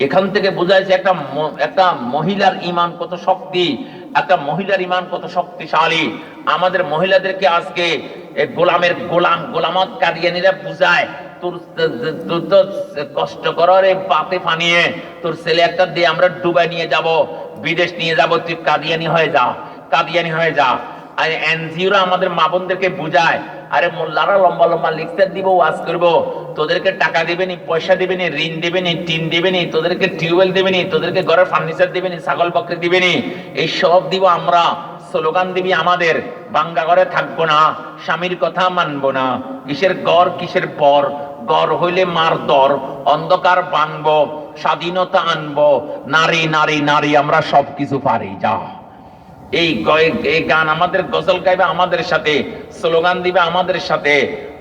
এখান থেকে বোঝা যাচ্ছে একটা মহিলার ঈমান কত শক্তি, একটা মহিলার ঈমান কত শক্তিশালী। আমাদের মহিলাদেরকে আজকে গোলামত কাদিয়ানীরা বুঝায়, তোর কষ্ট করার পাতে ফানিয়ে তোর ছেলে একটা দিয়ে আমরা ডুবাই নিয়ে যাব, বিদেশ নিয়ে যাব, তুই কাদিয়ানী হয়ে যা, কাদিয়ানী হয়ে যা। আর এনজিওরা আমাদের মা বোনদেরকে বুঝায়, আরে মোল্লারা লম্বা লম্বা লেকচার দিব, ওয়াজ করবো, তোদেরকে টাকা দিবেনি, পয়সা দিবেনি, ঋণ দিবেনি, টিন দিবেনি, তোদেরকে টিউবওয়েল দিবেনি, তোদেরকে ঘরের ফার্নিচার দিবেনি, ছাগল বকরি দিবেনি, এই সব দিব আমরা। স্লোগান দিবি আমাদের, বাঙ্গা ঘরে থাকবো না, স্বামীর কথা মানবো না, কিসের গড় কিসের পর, গড় হইলে মার দর, অন্ধকার বানবো, স্বাধীনতা আনবো, নারী নারী নারী, আমরা সবকিছু পারি। যা এই গান আমাদের, গজল গাইবে আমাদের সাথে, স্লোগান দিবে আমাদের সাথে।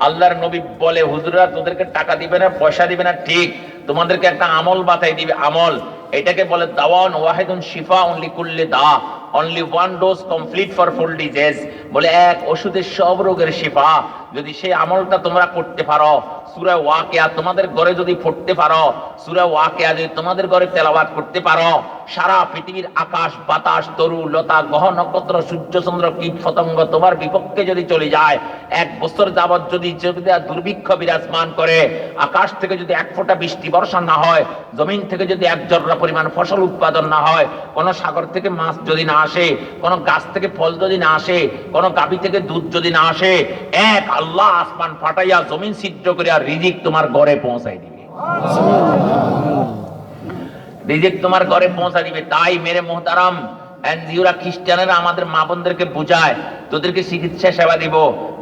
আল্লাহর নবী বলে, হুজুররা তোদেরকে টাকা দিবে না, পয়সা দিবে না, ঠিক, তোমাদেরকে একটা আমল বাতাই দিবে, আমল। এটাকে বলে দাওয়ান ওয়াহিদুন শিফাউন লিকুল্লি দা, only one dose complete for full disease. বলে এক ওষুধের সব রোগের শিফা। যদি সেই আমলটা তোমরা করতে পারো, সূরা ওয়াকিয়া তোমাদের ঘরে যদি পড়তে পারো, সূরা ওয়াকিয়া যদি তোমাদের ঘরে তেলাওয়াত করতে পারো, সারা পৃথিবীর আকাশ বাতাস তরু লতা গ্রহ নক্ষত্র সূর্য চন্দ্র কীট পতঙ্গ তোমার বিপক্ষে যদি চলে যায়, 1 বছর যাবত যদি দুর্ভিক্ষ বিরাজমান করে, আকাশ থেকে যদি 1 ফোঁটা বৃষ্টি বর্ষা না হয়, জমিন থেকে যদি 1 জর্রা পরিমাণ ফসল উৎপাদন না হয়, কোন সাগর থেকে মাছ যদি না আসে, কোন গাছ থেকে ফল যদি না আসে, কোন গাভী থেকে দুধ যদি না আসে, এক আল্লাহ আসমান ফাটাইয়া জমিন ছিদ্র করিয়া রিজিক তোমার ঘরে পৌঁছাই দিবে, রিজিক তোমার ঘরে পৌঁছা দিবে। তাই মেরে মোহতারাম, এনজিওরা খ্রিস্টানেরা আমাদের মা বোনদেরকে বুঝায়, তোদেরকে চিকিৎসা সেবা দিব,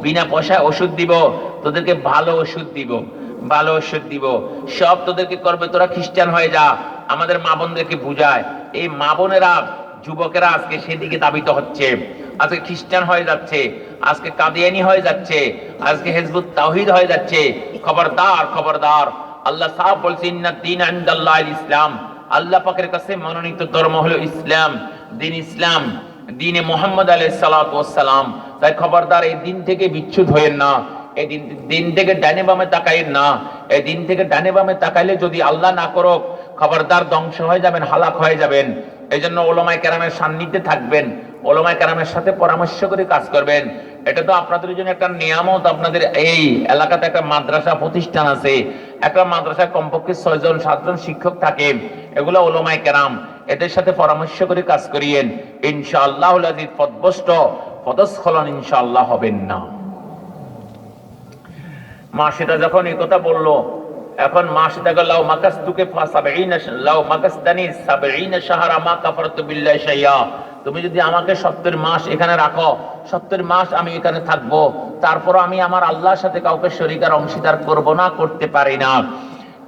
বিনা পয়সায় ওষুধ দিব, তোদেরকে ভালো ওষুধ দিব, ভালো ওষুধ দিব, সব তোদেরকে করবে, তোরা খ্রিস্টান হয়ে যা। আমাদের মা বোনদেরকে বুঝায়। এই মা বোনেরা, যুবকেরা আজকে সেদিকে দাবিত হচ্ছে, আজকে খ্রিস্টান হয়ে যাচ্ছে, আজকে কাদিয়ানি হয়ে যাচ্ছে, আজকে হিজবুত তাওহীদ হয়ে যাচ্ছে। খবরদার, খবরদার। আল্লাহ সাহেব বলছেন, ইন্নাদ দীন ইনদাল্লাহিল ইসলাম, আল্লাহ পাকের কাছে মনোনীত ধর্ম হলো ইসলাম, দিন ইসলাম, দিনে মুহাম্মদ আলাইহিস সালাতু ওয়াস সালাম। তাই খবরদার, এই দিন থেকে বিচ্যুত হয়েন না, এই দিন থেকে ডানে বামে তাকাইয়েন না। এই দিন থেকে ডানে বামে তাকাইলে যদি আল্লাহ না করুক, খবরদার ধ্বংস হয়ে যাবেন, হালাক হয়ে যাবেন। এই জন্য ওলামায়ে কেরামের সান্নিধ্যে থাকবেন, ওলামায়ে কেরামের সাথে পরামর্শ করে কাজ করবেন। এটা তো আপনাদের জন্য একটা নিয়ামত। আপনাদের এই এলাকাতে একটা মাদ্রাসা প্রতিষ্ঠান আছে, একটা মাদ্রাসায় কমপক্ষে 6 জন 7 জন শিক্ষক থাকে, এগুলো ওলামায়ে কেরাম, এদের সাথে পরামর্শ করে কাজ করিয়েন। ইনশাআল্লাহুল আজিজ পদভ্রষ্ট পদস্খলন ইনশাআল্লাহ হবেন না। মা সেটা যখন এই কথা বললো, এখন মা সেটা লাউ মাকাসতুকে 70 লাউ মাকাসতানি 70 শাহরা মা কাফারতু বিল্লাহি শাইয়া। তুমি যদি আমাকে 70 মাস এখানে রাখো, 70 মাস আমি এখানে থাকবো, তারপর আমি আমার আল্লাহর সাথে কাউকে শরীক আর অংশীদার করব না, করতে পারি না।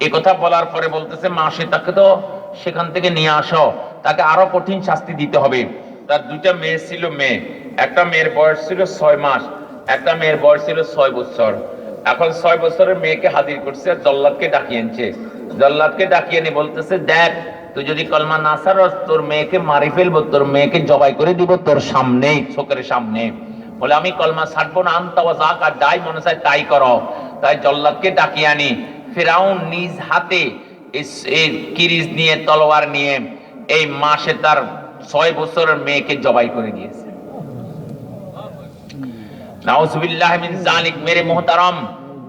এই কথা বলার পরে বলতেছে, মা সেটাকে তো সেখান থেকে নিয়ে আসো, তাকে আরো কঠিন শাস্তি দিতে হবে। তার 2টা মেয়ে ছিল, মেয়ে, একটা মেয়ের বয়স ছিল 6 মাস, একটা মেয়ের বয়স ছিল 6 বছর। এখন 6 বছরের মেয়েকে হাজির করছে, জল্লাদকে ডাকিয়ে আনছে। জল্লাদকে ডাকিয়ে এনে বলতেছে, দেখ, তুই যদি কলমা না ছাড়স, তোর মেয়েকে মারি ফেলবো, তোর মেয়েকে জবাই করে দিব তোর সামনেই, চোখের সামনে। বলে, আমি কলমা ছাড়বো না, আনতা ওয়া যাক, আর যাই মনে চায় তাই করো। তাই জল্লাদকে ডাকিয়ে আনি। ফিরাউন নিজ হাতে এই কিরিজ নিয়ে, তলোয়ার নিয়ে এই মাসে তার 6 বছরের মেয়েকে জবাই করে দিয়েছে। নাউজুবিল্লাহ মিন যালিক। মেরে মুহতারাম,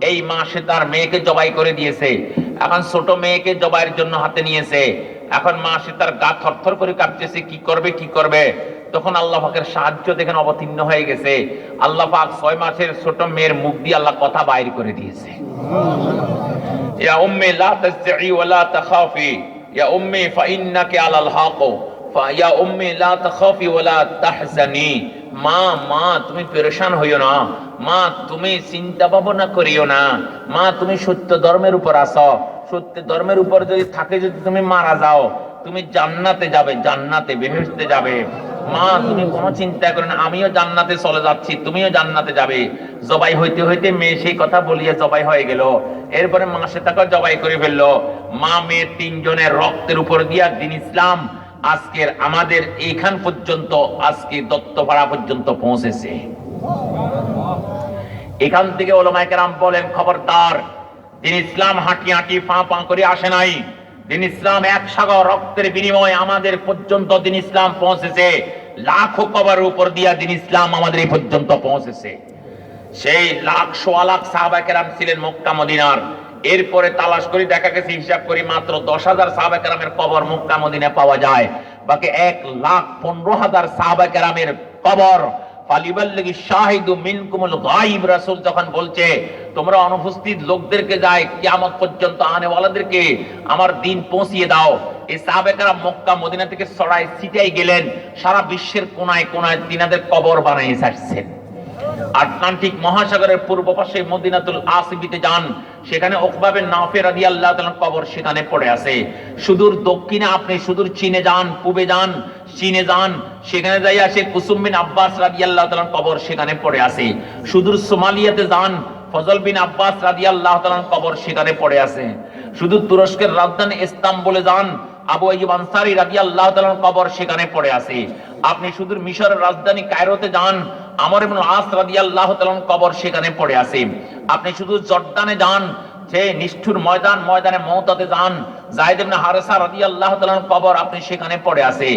এই মাসে তার মেয়েকে জবাই করে দিয়েছে। এখন ছোট মেয়েকে জবাইয়ের জন্য হাতে নিয়েছে। এখন মাসে তার গা থরথর করে কাঁপতেছে, কি করবে কি করবে। তখন আল্লাহ পাকের সাহায্য দেখেন অবতীর্ণ হয়ে গেছে। আল্লাহ পাক 6 মাসের ছোট মেয়ের মুখ দিয়ে আল্লাহ কথা বাইর করে দিয়েছে। ইয়া উম্মি লা তাসতাই ওয়া লা তাখাফি, ইয়া উম্মি ফাইন্নাকি আলাল হক, ইয়া উম্মি লা তাখাফি ওয়া লা তাহজানি। মা, মা তুমি পেরেশান হইও না, মা তুমি চিন্তা ভাবনা করিও না, মা তুমি সত্য ধর্মের উপর আছো। সত্য ধর্মের উপর যদি থাকে, যদি তুমি মারা যাও, তুমি জান্নাতে যাবে, জান্নাতে বেহেশতে যাবে। মা তুমি কোনো চিন্তা করো না, আমিও জান্নাতে চলে যাচ্ছি, তুমিও জান্নাতে যাবে। জবাই হইতে হইতে মেয়ে সেই কথা বলিয়ে জবাই হয়ে গেল। এরপরে মা সেটাকে জবাই করে ফেললো। মা মেয়ে তিনজনের রক্তের উপর দিয়া দিন ইসলাম আজকের আমাদের এইখান পর্যন্ত, আজকে দত্তপাড়া পর্যন্ত পৌঁছেছে। এখান থেকে ওলামায়ে কেরাম বলেন, খবরদার, দিন ইসলাম হাঁটি হাঁটি পা পা করে আসে নাই। দিন ইসলাম এক সাগর রক্তের বিনিময়ে আমাদের পর্যন্ত দিন ইসলাম পৌঁছেছে। লাখো কবরের উপর দিয়া দিন ইসলাম আমাদের এই পর্যন্ত পৌঁছেছে। সেই লাখ সোয়া লাখ সাহাবায়ে কেরাম ছিলেন মক্কা মদিনার। এরপরে তালাশ করে দেখা গেছে, হিসাব করি মাত্র 10,000 সাহাবায়ে কেরামের কবর মক্কা মদিনায় পাওয়া যায়। বাকি 1,15,000 সাহাবায়ে কেরামের কবর ফালিবাল্লিগি শাহিদু মিনকুমুল গায়ব, রাসূল যখন বলছে তোমরা অনুপস্থিত লোকদেরকে যায় কিয়ামত পর্যন্ত আনেওয়ালাদেরকে আমার দিন পৌঁছিয়ে দাও। এই সাহাবায়ে কেরাম মক্কা মদিনা থেকে ছড়ায় ছিটাই গেলেন, সারা বিশ্বের কোনায় কোনায় তিনাদের কবর বানাইয়ে ছাড়ছেন। আটলান্টিক মহাসাগরের পূর্ব পাশে মদিনাতুল আসিবিতে যান, সেখানে উকবা বিন নাফি রাদিয়াল্লাহু তাআলার কবর সেখানে পড়ে আছে। সুদূর দক্ষিণে আপনি সুদূর চীনে যান, পূবে যান, চীনে যান, সেখানে যাই আসে কুসুম বিন আব্বাস রাদিয়াল্লাহু তাআলার কবর সেখানে পড়ে আছে। সুদূর সোমালিয়াতে যান, ফজল বিন আব্বাস রাদিয়াল্লাহু তাআলার কবর সেখানে পড়ে আছে। সুদূর তুরস্কের রাজধানী ইস্তাম্বুলে যান, আবু আইয়ুব আনসারী রাদিয়াল্লাহু তাআলার কবর সেখানে পড়ে আছে। আপনি সুদূর মিশরের রাজধানী কায়রোতে যান, আমর ইবনে আস রাদিয়াল্লাহু তাআলার কবর সেখানে পড়ে আছে। আপনি শুধু জর্দানে যান, যে নিষ্ঠুর ময়দানে মওতাতে যান, যায়েদ ইবনে হারেসা রাদিয়াল্লাহু তাআলার কবর আপনি সেখানে পড়ে আছে।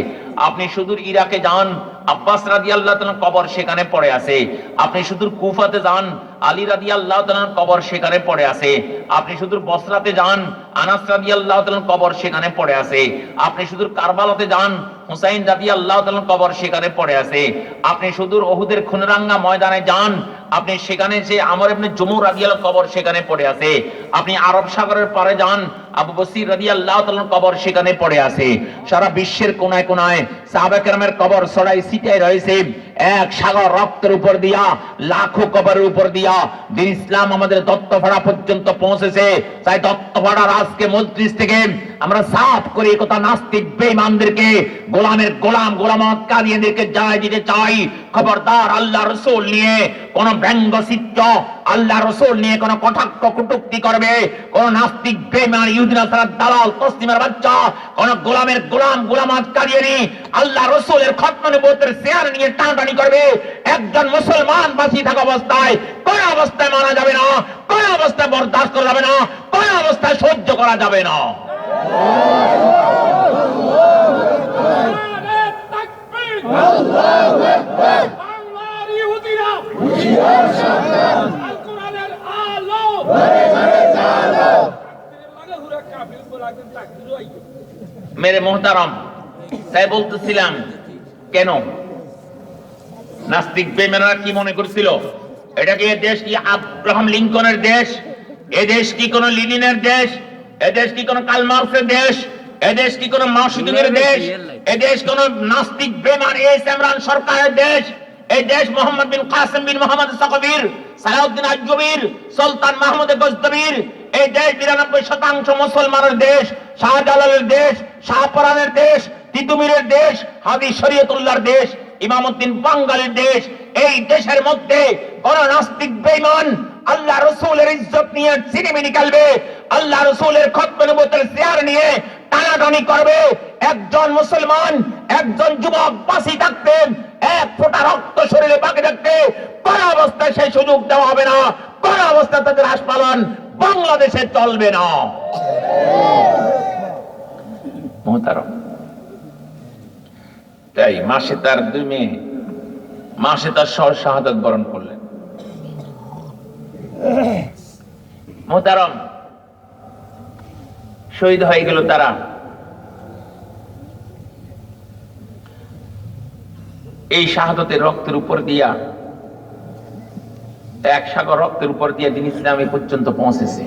আপনি সুদূর ইরাকে যান, আব্বাস রাদিয়াল্লাহু তাআলার কবর সেখানে পড়ে আছে। আপনি সুদূর কুফাতে যান, আলী রাদিয়াল্লাহু তাআলার কবর সেখানে পড়ে আছে। আপনি সুদূর বসরাতে যান, আনাস রাদিয়াল্লাহু তাআলার কবর সেখানে পড়ে আছে। আপনি সুদূর কারবালাতে যান, হুসাইন রাদিয়াল্লাহু তাআলার কবর সেখানে পড়ে আছে। আপনি সুদূর উহুদের খুনরাঙ্গা ময়দানে যান, আপনি সেখানে যে আমর ইবনে জুমুহ রাদিয়াল্লাহু কবর সেখানে পড়ে আছে। আপনি আরব সাগরের পারে যান, আবু বসির রাদিয়াল্লাহু তাআলার কবর সেখানে পড়ে আছে। সারা বিশ্বের কোনায় কোনায় সাহাবায়ে কেরামের কবর ছড়াই ছিটাই রয়েছে। এক সাগর রক্তের উপর দিয়া, লাখো কবরের উপর দিয়া দিন ইসলাম আমাদের দত্তপাড়া পর্যন্ত পৌঁছেছে। তাই দত্তপাড়ার আজকে মজলিস থেকে আমরা সাফ করে এই কথা নাস্তিক বেঈমানদেরকে, গোলামের গোলামত কাদিয়ানদেরকে জানাই দিতে চাই, খবরদার আল্লাহ রাসূল নিয়ে কোন ব্যঙ্গচিত্র, আল্লাহ রাসূল নিয়ে কোন কটাক্ষ কটূক্তি করবে কোন নাস্তিক বেঈমান ইহুদি নাসারার দালাল তসলিমের বাচ্চা, কোন গোলামের গোলামত কাদিয়ানি আল্লাহ রাসূলের খতম নবুয়তের শেয়ার নিয়ে টানাটানি করবে, একজন মুসলমান বাঁচিয়ে থাকা অবস্থায় কোন অবস্থায় মানা যাবে না, কোন অবস্থায় বরদাস্ত করা যাবে না, কোন অবস্থায় সহ্য করা যাবে না। আল্লাহু আকবার। বাংলার ইহুদিরা হুঁশিয়ার সাবধান, আল কোরআনের আলো ঘরে ঘরে জ্বালো। মেরে মোহতারাম, তাই বলতেছিলাম, কেন নাস্তিক বেঈমানরা কি মনে করছিল? এটা কি দেশ কি আব্রাহাম লিঙ্কনের দেশ? এ দেশ কি কোন লিনিনের দেশ? এ দেশ কি কোন কার্ল মার্কসের দেশ? এ দেশ কি কোন মাও সেতুংয়ের দেশ? এ দেশ কোন নাস্তিক বেঈমান এস ইমরান সরকারের দেশ? এই দেশ মোহাম্মদ বিন কাসিম বিন মোহাম্মদ সাকবীর, সালাউদ্দিন আইয়ুবীর, সুলতান মাহমুদ গজনবীর, এই দেশ 92% মুসলমানের দেশ, শাহজালালের দেশ, শাহপরানের দেশ, তিতুমীরের দেশ, হাদি শরীয়তুল্লাহর দেশ, ইমামউদ্দিন বাঙ্গালীর দেশ। এই দেশের মধ্যে কোন নাস্তিক বেঈমান আল্লাহ রাসূলের ইজ্জত নিয়ে চিনিমিনি খেলবে, আল্লাহ রাসূলের খতম নবুয়তের শেয়ার নিয়ে টানাটানি করবে, একজন মুসলমান, একজন যুবক বাঁচি থাকতে, এক ফোঁটা রক্ত শরীরে বাকি থাকতে কোন অবস্থায় সেই সুযোগ দেওয়া হবে না, কোন অবস্থায় তাদের হাসপাতাল বাংলাদেশে চলবে না। মোহতারাম, তাই মাসে তার 2 মেয়ে মাসে তার শাহাদাত বরণ করলেন। মোহতারাম, শহীদ হয়ে গেল তারা। এই শাহাদাতের রক্তের উপর দিয়া, এক সাগর রক্তের উপর দিয়া দিন ইসলামী পর্যন্ত পৌঁছেছে।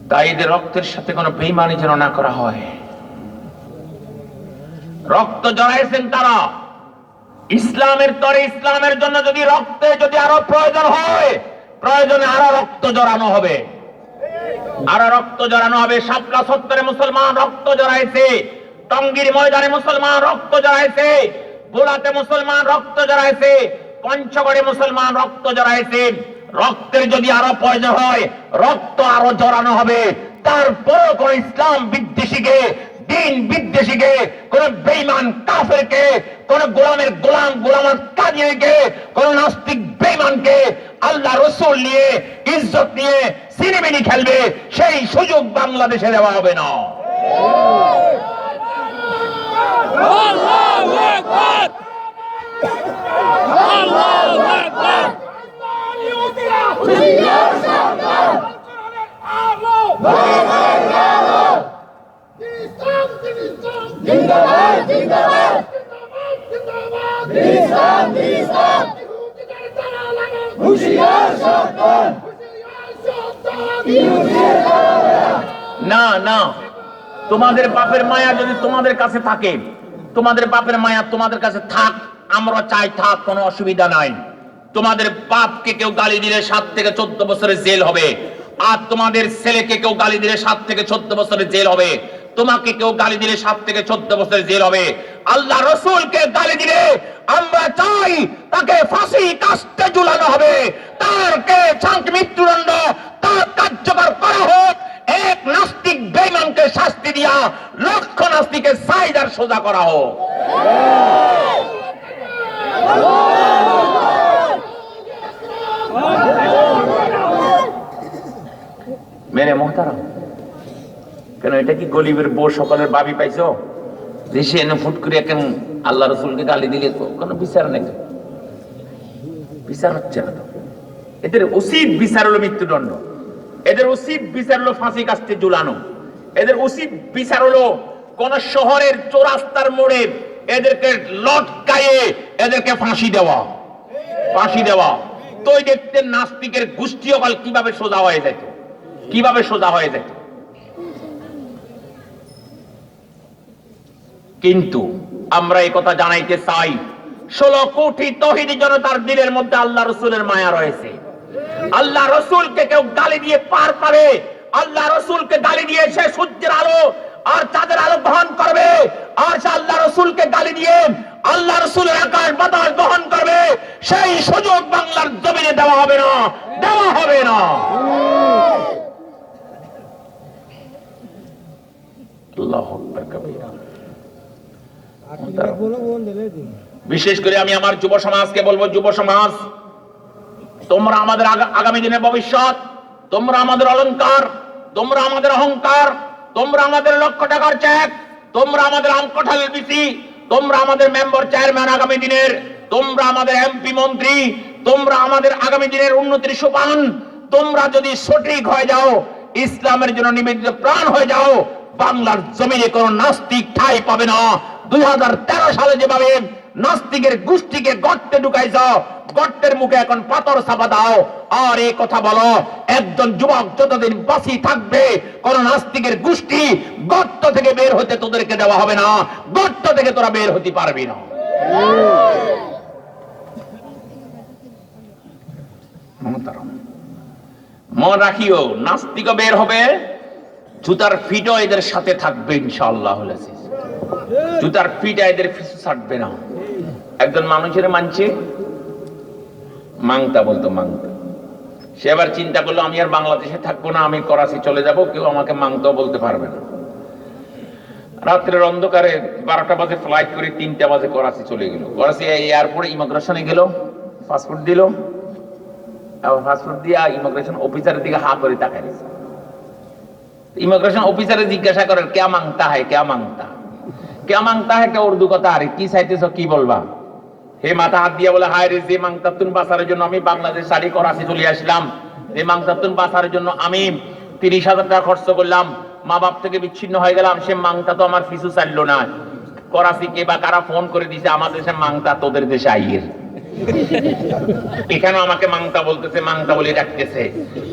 তাই এদের রক্তের সাথে কোনো বেঈমানি যেন না করা হয়। রক্ত জড়াইছেন তারা ইসলামের তরে, ইসলামের জন্য যদি রক্তে যদি আরো প্রয়োজন হয়, প্রয়োজনে আরো রক্ত জড়ানো হবে। আরো রক্ত জড়ানো হবে। শাপলা চত্বরে মুসলমান রক্ত জড়াইছে, টঙ্গীর ময়দানে মুসলমান রক্ত জড়াইছে, ভোলাতে মুসলমান রক্ত জড়াইছে, পঞ্চগড়ে মুসলমান রক্ত জড়াইছে। রক্তের যদি আরো প্রয়োজন হয়, রক্ত আরো জড়ানো হবে। তারপরও কোন ইসলাম বিদ্বেষীকে, দিন বিদ্বেষীকে, কোন বেঈমান কাফেরকে, কোন গোলামের গোলামের কাদিয়াকে, কোন নাস্তিক বেঈমানকে আল্লাহ রাসূল নিয়ে, ইজ্জত নিয়ে সিনেমিনি খেলবে, সেই সুযোগ বাংলাদেশে দেওয়া হবে না। আল্লাহু আকবার, আল্লাহু আকবার। ইহুদিরা হুঁশিয়ার সাবধান, কোরআনের আলো ঘরে ঘরে আলো। ইসলাম ইসলাম জিন্দাবাদ জিন্দাবাদ জিন্দাবাদ ইসলাম ইসলাম। ইহুদিদের তারা লাগা হুঁশিয়ার সাবধান, হুঁশিয়ার সাবধান। ইহুদিদের তারা লাগা। না না, তোমাদের বাপের মায়া যদি তোমাদের কাছে থাকে, তোমাদের বাপের মায়া তোমাদের কাছে থাক, আমরা চাই থাক, কোনো অসুবিধা নাই। তোমাদের বাপকে কেউ গালি দিলে 7 থেকে 14 বছরের জেল হবে, আর তোমাদের ছেলেকে কেউ গালি দিলে 7 থেকে 14 বছরের জেল হবে, তোমাকে কেউ গালি দিলে 7 থেকে 14 বছরের জেল হবে। আল্লাহ রাসূলকে গালি দিলে আমরা চাই তাকে ফাঁসি কাস্টে ঝুলানো হবে, তারকে মৃত্যুদণ্ড তার কার্যকর করা হোক। এক নাস্তিক বেঈমানকে শাস্তি দিয়া লক্ষ নাস্তিকের সাইদার সোজা করা হোক। মেরে মোহতারাম, কেন এটা কি গরিবের বউ সকালের বাবি পাইছো? দেশে এনে ফুট করে কেন আল্লাহ রাসূলকে গালি দিলে কোনো বিচার নেই, বিচার হচ্ছে না। এদের উচিত বিচার হলো মৃত্যুদণ্ড, এদের উচিত বিচার হলো ফাঁসি কাস্টে ঝুলানো, এদের উচিত বিচার হলো কোন শহরের চৌরাস্তার মোড়ে এদেরকে লটকায়ে এদেরকে ফাঁসি দেওয়া, ফাঁসি দেওয়া। তো দেখতে নাস্তিকের গোষ্ঠী অকাল কিভাবে সোজা হয়ে যেত, কিভাবে সোজা হয়ে যেত। কিন্তু আমরা এই কথা জানাইতে চাই, 16 কোটি তৌহিদি জনতার দিলের মধ্যে আল্লাহ রাসূলের মায়া রয়েছে। আল্লাহ রাসূলকে কেউ গালি দিয়ে পার পাবে, আল্লাহ রাসূলকে গালি দিয়ে সে সূর্যের আলো আর চাঁদের আলো গ্রহণ করবে, আর সে আল্লাহ রাসূলকে গালি দিয়ে আল্লাহ রাসূলের আকাশ বাতাস গ্রহণ করবে, সেই সুযোগ বাংলার জমিনে দেওয়া হবে না, দেওয়া হবে না। আল্লাহু আকবার কবীরা। বিশেষ করে আমি আমার যুব সমাজকে বলবো, যুব সমাজ, তোমরা আমাদের আগামী দিনের ভবিষ্যৎ, তোমরা আমাদের অলংকার, তোমরা আমাদের অহংকার, তোমরা আমাদের লক্ষ টাকার চেক, তোমরা আমাদের আমকঠালের বিসি, তোমরা আমাদের মেম্বার চেয়ারম্যান আগামী দিনের, তোমরা আমাদের এমপি মন্ত্রী, তোমরা আমাদের আগামী দিনের উন্নতির সোপান। তোমরা যদি সঠিক হয়ে যাও, ইসলামের জন্য নিবেদিত প্রাণ হয়ে যাও, বাংলার জমিনে কোন নাস্তিক ঠাঁই পাবে না। 2013 সালে যেভাবে নাস্তিকের গোষ্ঠীকে গর্তে ঢুকাইছ, গর্তের মুখে এখন পাথর চাপা দাও। আর এই কথা বলো, একজন যুবক যতদিন বাঁচি থাকবে, কোন নাস্তিকের গোষ্ঠী গর্ত থেকে বের হতে তোদেরকে দেওয়া হবে না, গর্ত থেকে তোরা বের হতে পারবি না। মনে রাখিও, নাস্তিকও বের হবে, জুতার ফিটও এদের সাথে থাকবে ইনশাআল্লাহ। জুতার ফিটা এদের পিছু ছাড়বে না। একজন মানুষের মানছে মাংতা বলতো, মাংতা। সে আবার চিন্তা করলো আমি আর বাংলাদেশে থাকবো না, আমি করাচি চলে যাব, কেউ আমাকে মাংতাও বলতে পারবে না। রাত্রের অন্ধকারে 12টা বাজে ফ্লাইট করে 3টা বাজে করাচি চলে গেল। করাচি এয়ারপোর্টে ইমিগ্রেশনে গেল, পাসপোর্ট দিল, পাসপোর্ট দিয়ে ইমিগ্রেশন অফিসারের দিকে হা করে তাকায়। ইমিগ্রেশন অফিসারে জিজ্ঞাসা করে क्या मांगता है, क्या मांगता, क्या मांगता है, क्या উর্দু কথা, আরে কি চাইতেছো, কি বলবা? হে মাথা হাত দিয়ে বলে, হায় রে, যে মাংতাতুন বাসারের জন্য আমি বাংলাদেশ ছাড়ি করাচি চলে আসলাম, যে মাংতাতুন বাসারের জন্য আমি 30,000 টাকা খরচ করলাম, মা বাপ থেকে বিচ্ছিন্ন হয়ে গেলাম, সে মাংতা তো আমার পিছু ছাড়লো না। করাচি কে বা কারা ফোন করে দিছে, আমাদের দেশে মাংতা, তোদের দেশে আইয়ের। এখানে আমাকে মাংতা বলতেছে, মাংতা বলে ডাকতেছে,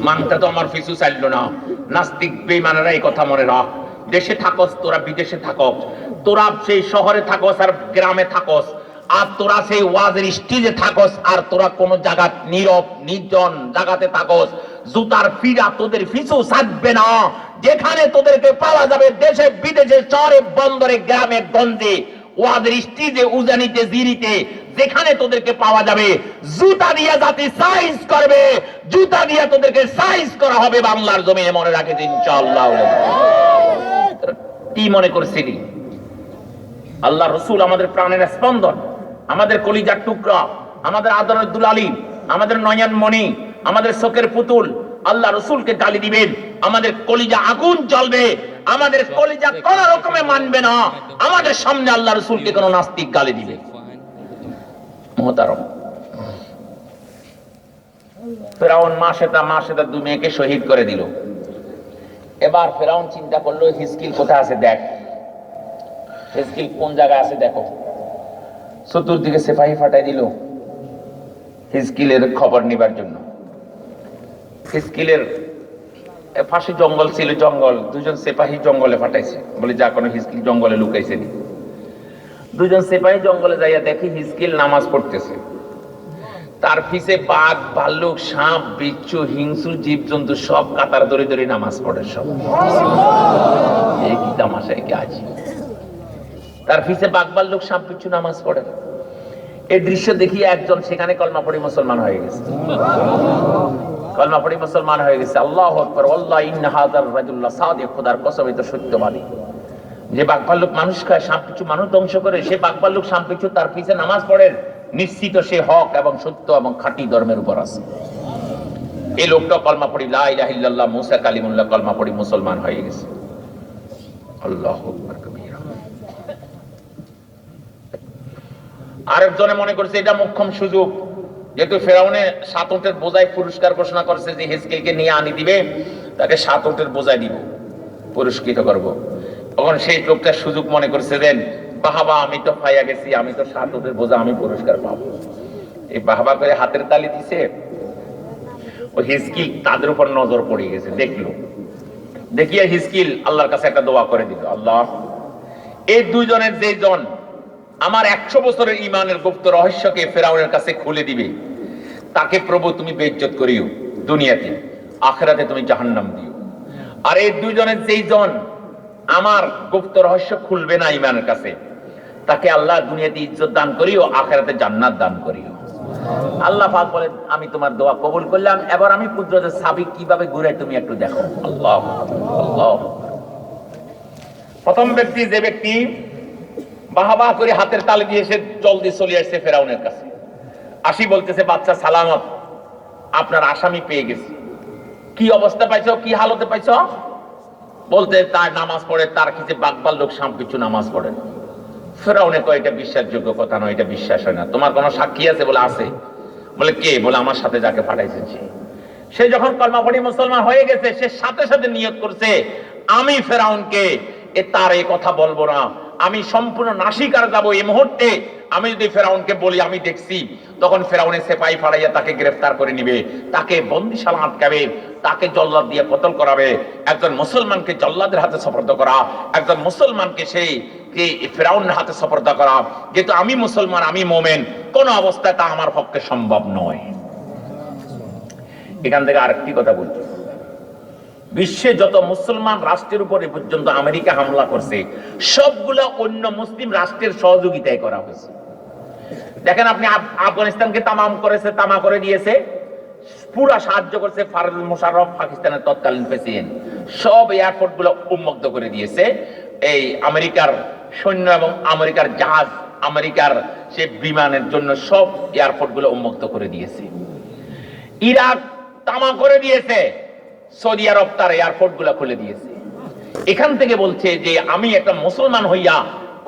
মাংতা তো আমার পিছু ছাড়লো না। নাস্তিক বেঈমানেরা এই কথা মনে রাখ। দেশে থাকস তোরা, বিদেশে থাকস তোরা, সেই শহরে থাকস আর গ্রামে থাকস, আর তোরা সেই ওয়াজের স্টেজে থাকস, আর তোরা কোন জায়গা নীরব নির্জন জায়গাতে থাকস, জুতার ফিরা তোদের পিছু ছাড়বে না। যেখানে তোদেরকে পাওয়া যাবে দেশে বিদেশে শহরে বন্দরে গ্রামে গঞ্জে ওয়াদের স্টেজে উজানিতে জিরিতে যেখানে তোদেরকে পাওয়া যাবে জুতা দিয়ে জাতি সাইজ করবে, জুতা দিয়ে তোদেরকে সাইজ করা হবে বাংলার জমিনে, মনে রাখিস ইনশাআল্লাহ। কি মনে করছিলি? আল্লাহ রসুল আমাদের প্রাণের স্পন্দন, আমাদের কলিজার টুকরা, আমাদের আদরের দুলালি, আমাদের নয়ন মণি, আমাদের চোখের পুতুল। আল্লাহ রসুলকে গালি দিবেন, আমাদের কলিজা আগুন জ্বলবে, আমাদের কলিজা কোন রকমে মানবে না। আমাদের সামনে আল্লাহ রসুলকে কোন নাস্তিক গালি দিবে। মুহতারাম, ফেরাউন মাসেদা দুই মেয়েকে শহীদ করে দিল। এবার ফেরাউন চিন্তা করলো হিজকিল কোথায় আছে দেখ, হিজকিল কোন জায়গায় আছে দেখো। চতুর্দিকে সিপাহী ফাটাই দিল হিজকিলের খবর নিবার জন্য। হিজকিলের পাশে জঙ্গল ছিল, জঙ্গল, দুজন সিপাহী জঙ্গলে ফাটাইছে, বলে যা কোনো হিজকিল জঙ্গলে লুকাইছে নি। দুজন সিপাহী জঙ্গলে যাইয়া দেখি হিজকিল নামাজ পড়তেছে, তার পিছে বাঘ ভাল্লুক সাপ বিচ্ছু হিংস্র জীবজন্তু সব কাতার ধরে ধরে নামাজ পড়ে। সব এই কি তামাশায় কি আছে, তার পিছে বাঘ ভাল্লুক সাপ বিচ্ছু নামাজ পড়ে। এই দৃশ্য দেখিয়ে একজন সেখানে কলমা পড়ে মুসলমান হয়ে গেছে, কলমা পড়ে মুসলমান হয়ে গেছে। আল্লাহু আকবার, আল্লাহ ইন্না হাযার রাজুল্লাহ সাদিক, খোদার কসম এ তো সত্যবাদী। যে বাঘ ভাল্লুক মানুষ খায়, সাপ বিচ্ছু মানুষ ধ্বংস করে, সে বাঘ ভাল্লুক সাপ বিচ্ছু তার পিছে নামাজ পড়ে, নিশ্চিত সে হক এবং সত্য এবং খাঁটি ধর্মের উপর আছে। এই লোকটা কলমা পড়ি লা ইলাহা ইল্লাল্লাহ মুসা কালিমুল্লাহ কলমা পড়ি মুসলমান হয়ে গেছে। আল্লাহু আকবার কবীরা। আরেকজনে মনে করছে এটা মোক্ষম সুযোগ, যেহেতু ফেরাউনে 7 উটের বোঝাই পুরস্কার ঘোষণা করছে যে হিজকিলকে নিয়ে আনি দিবে, তাকে 7 উটের বোঝাই দিব, পুরস্কৃত করব। তখন সেই লোকটা সুযোগ মনে করছে দেন বাহাবা, আমি তো পাইয়া গেছি, আমি তো 7 উটের বোঝা, আমি পুরস্কার পাবো। এই বাহাবা করে হাতের তালি দিছে, ও হিজকিল তাদের উপর নজর পড়ে গেছে, দেখলো, দেখিয়া হিজকিল আল্লাহর কাছে একটা দোয়া করে দিল, আল্লাহ এই দুইজনের যে জন আমার 100 বছরের ইমানের গুপ্ত রহস্যকে ফেরাউনের কাছে খুলে দিবে, তাকে প্রভু তুমি বেইজ্জত করিও দুনিয়াতে, আখিরাতে তুমি জাহান্নাম দিও। আর এই দুইজনের যেই জন আমার গুপ্ত রহস্য খুলবে না ইমানের কাছে, তাকে আল্লাহ দুনিয়াতে ইজ্জত দান করিও, আখিরাতে জান্নাত দান করিও। আল্লাহ পাক বলে আমি তোমার দোয়া কবুল করলাম, এবার আমি কুদরতের সাবিক কিভাবে ঘুরে তুমি একটু দেখো। আল্লাহ আল্লাহ। প্রথম ব্যক্তি, যে ব্যক্তি বাহাবা করে হাতের তালি দিয়ে সে জলদি চলে আসছে ফেরাউনের কাছে, আসি বলতেছে বাচ্চা সালামত, আপনার আসামি পেয়ে গেছি। কি অবস্থা পাইছো, কি হালতে পাইছো? বলতে তার নামাজ পড়ে, তার কিছু বাগবাল লোক সাম কিছু নামাজ পড়ে। ফেরাউনে কয় এটা বিশ্বাসযোগ্য কথা নয়, এটা বিশ্বাস হয় না। তোমার কোনো সাক্ষী আছে? বলে আছে। বলে কে? বলে আমার সাথে যাকে পাঠাইছেন সে। সে যখন কলমা পড়ে মুসলমান হয়ে গেছে, সে সাথে সাথে নিয়ত করছে আমি ফেরাউনকে তার এই কথা বলবো না, আমি সম্পূর্ণ নাশিকার যাব এই মুহূর্তে। আমি যদি ফেরাউনকে বলি আমি দেখছি, তখন ফেরাউনের সেপাই ফাড়াইয়া তাকে গ্রেফতার করে নিবে, তাকে বন্দিশালা আটকাবে, তাকে জল্লাদ দিয়ে কতল করাবে। একজন মুসলমানকে জল্লাদের হাতে সুপর্দ করা, একজন মুসলমানকে সেই ফেরাউনের হাতে সুপর্দ করা, যেহেতু আমি মুসলমান, আমি মোমেন, কোন অবস্থায় তা আমার পক্ষে সম্ভব নয়। এখান থেকে আরেকটি কথা বলছি, বিশ্বে যত মুসলমান রাষ্ট্রের উপরে পর্যন্ত আমেরিকা হামলা করছে, সবগুলো অন্য মুসলিম রাষ্ট্রের সহযোগিতায় করা হয়েছে। দেখেন আপনি আফগানিস্তানকে তামাম করেছে, তামা করে দিয়েছে, পুরা সাহায্য করছে পারভেজ মোশাররফ, পাকিস্তানের তৎকালীন প্রেসিডেন্ট, সব এয়ারপোর্ট গুলো উন্মুক্ত করে দিয়েছে। এই আমেরিকার সৈন্য এবং আমেরিকার জাহাজ, আমেরিকার সে বিমানের জন্য সব এয়ারপোর্ট গুলো উন্মুক্ত করে দিয়েছে। ইরাক তামা করে দিয়েছে, সৌদি আরব তার এয়ারপোর্ট গুলা খুলে দিয়েছে। এখান থেকে বলছে যে আমি একটা মুসলমান হইয়া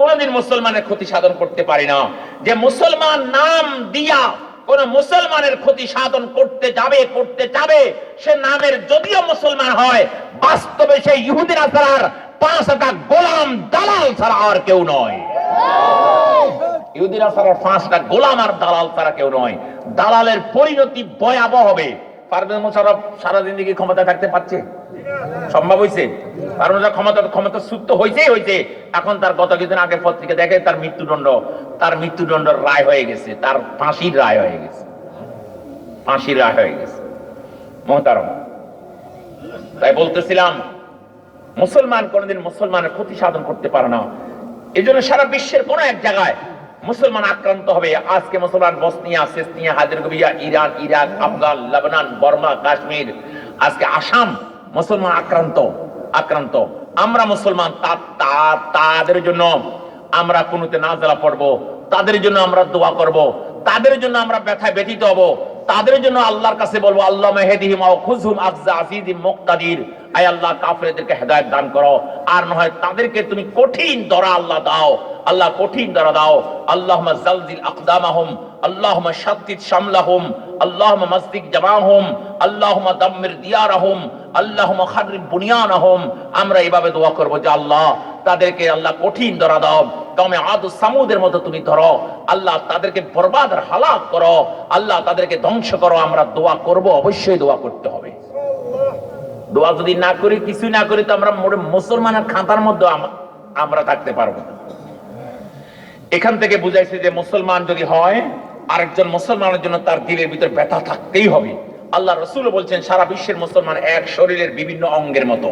কোনদিন মুসলমানের ক্ষতি সাধন করতে পারি না। যে মুসলমান নাম দিয়া কোন মুসলমানের ক্ষতি সাধন করতে যাবে, সে নামের যদিও মুসলমান হয়, বাস্তবে সে ইহুদি নাসারার 5টা গোলাম দালাল ছাড়া আর কেউ নয়। ইহুদি নাসারার 5টা গোলাম আর দালাল ছাড়া কেউ নয়। দালালের পরিণতি ভয়াবহ হবে। পারভেজ মোশাররফ সারা জিন্দেগি ক্ষমতা থাকতে পারছে? সম্ভব হয়েছে? পারভেজ ক্ষমতা সুস্থ হয়েছে। এখন তার গত কিছুদিন আগে পত্রিকা দেখে তার মৃত্যুদণ্ড রায় হয়ে গেছে, তার ফাঁসির রায় হয়ে গেছে। মোহতারম, তাই বলতেছিলাম মুসলমান কোনদিন মুসলমানের ক্ষতি সাধন করতে পারে না। এই জন্য সারা বিশ্বের কোন এক জায়গায় মুসলমান আক্রান্ত হবে। আজকে মুসলমান বসনিয়া, সেসনিয়া, হাজারগোবিয়া, Iran, Iraq, Afghan, Lebanon, Burma, Kashmir, আজকে আসাম মুসলমান আক্রান্ত। আমরা মুসলমান তাদের জন্য আমরা কুনুতে নাযিলা পড়বো, তাদের জন্য আমরা দোয়া করব, তাদের জন্য আমরা ব্যথায় ব্যথিত হব, তাদের জন্য আল্লাহর কাছে বলবো আল্লাহুম্মা ইহদিহিম ওয়া খুযহুম আখযা আজিজিম মুক্তাদির। আয় আল্লাহ কাফেরদেরকে হেদায়েত দান করো, আর না হয় তাদেরকে তুমি কঠিন দরা আল্লাহ দাও, আল্লাহ কঠিন দরা দাও। আল্লাহুম্মা জালজিল আকদামাহুম, আল্লাহুম্মা শাত্তিত শামলাহুম, আল্লাহুম্মা মাসদিক জামাহুম, আল্লাহুম্মা দাম্মির দিয়ারাহুম, আল্লাহুম্মা খাররিব বুনিয়ানাহুম। আমরা এইভাবে দোয়া করব যে আল্লাহ তাদেরকে আল্লাহ কঠিন দরা দাও, কওমে আদ ও সামুদের মতো তুমি ধরো, আল্লাহ তাদেরকে বরবাদ আর হালাক করো, আল্লাহ তাদেরকে ধ্বংস করো। আমরা দোয়া করব, অবশ্যই দোয়া করতে হবে। দোয়া যদি না করি, কিছুই না করি, তো আমরা মুসলমানের খাতার মধ্যে আমরা থাকতে পারবো না। এখান থেকে বুঝাইছে যে মুসলমান যদি হয়, আরেকজন মুসলমানের জন্য তার দিলের ভিতর ব্যথা থাকতেই হবে। আল্লাহ রাসূল বলছেন সারা বিশ্বের মুসলমান এক শরীরের বিভিন্ন অঙ্গের মতো,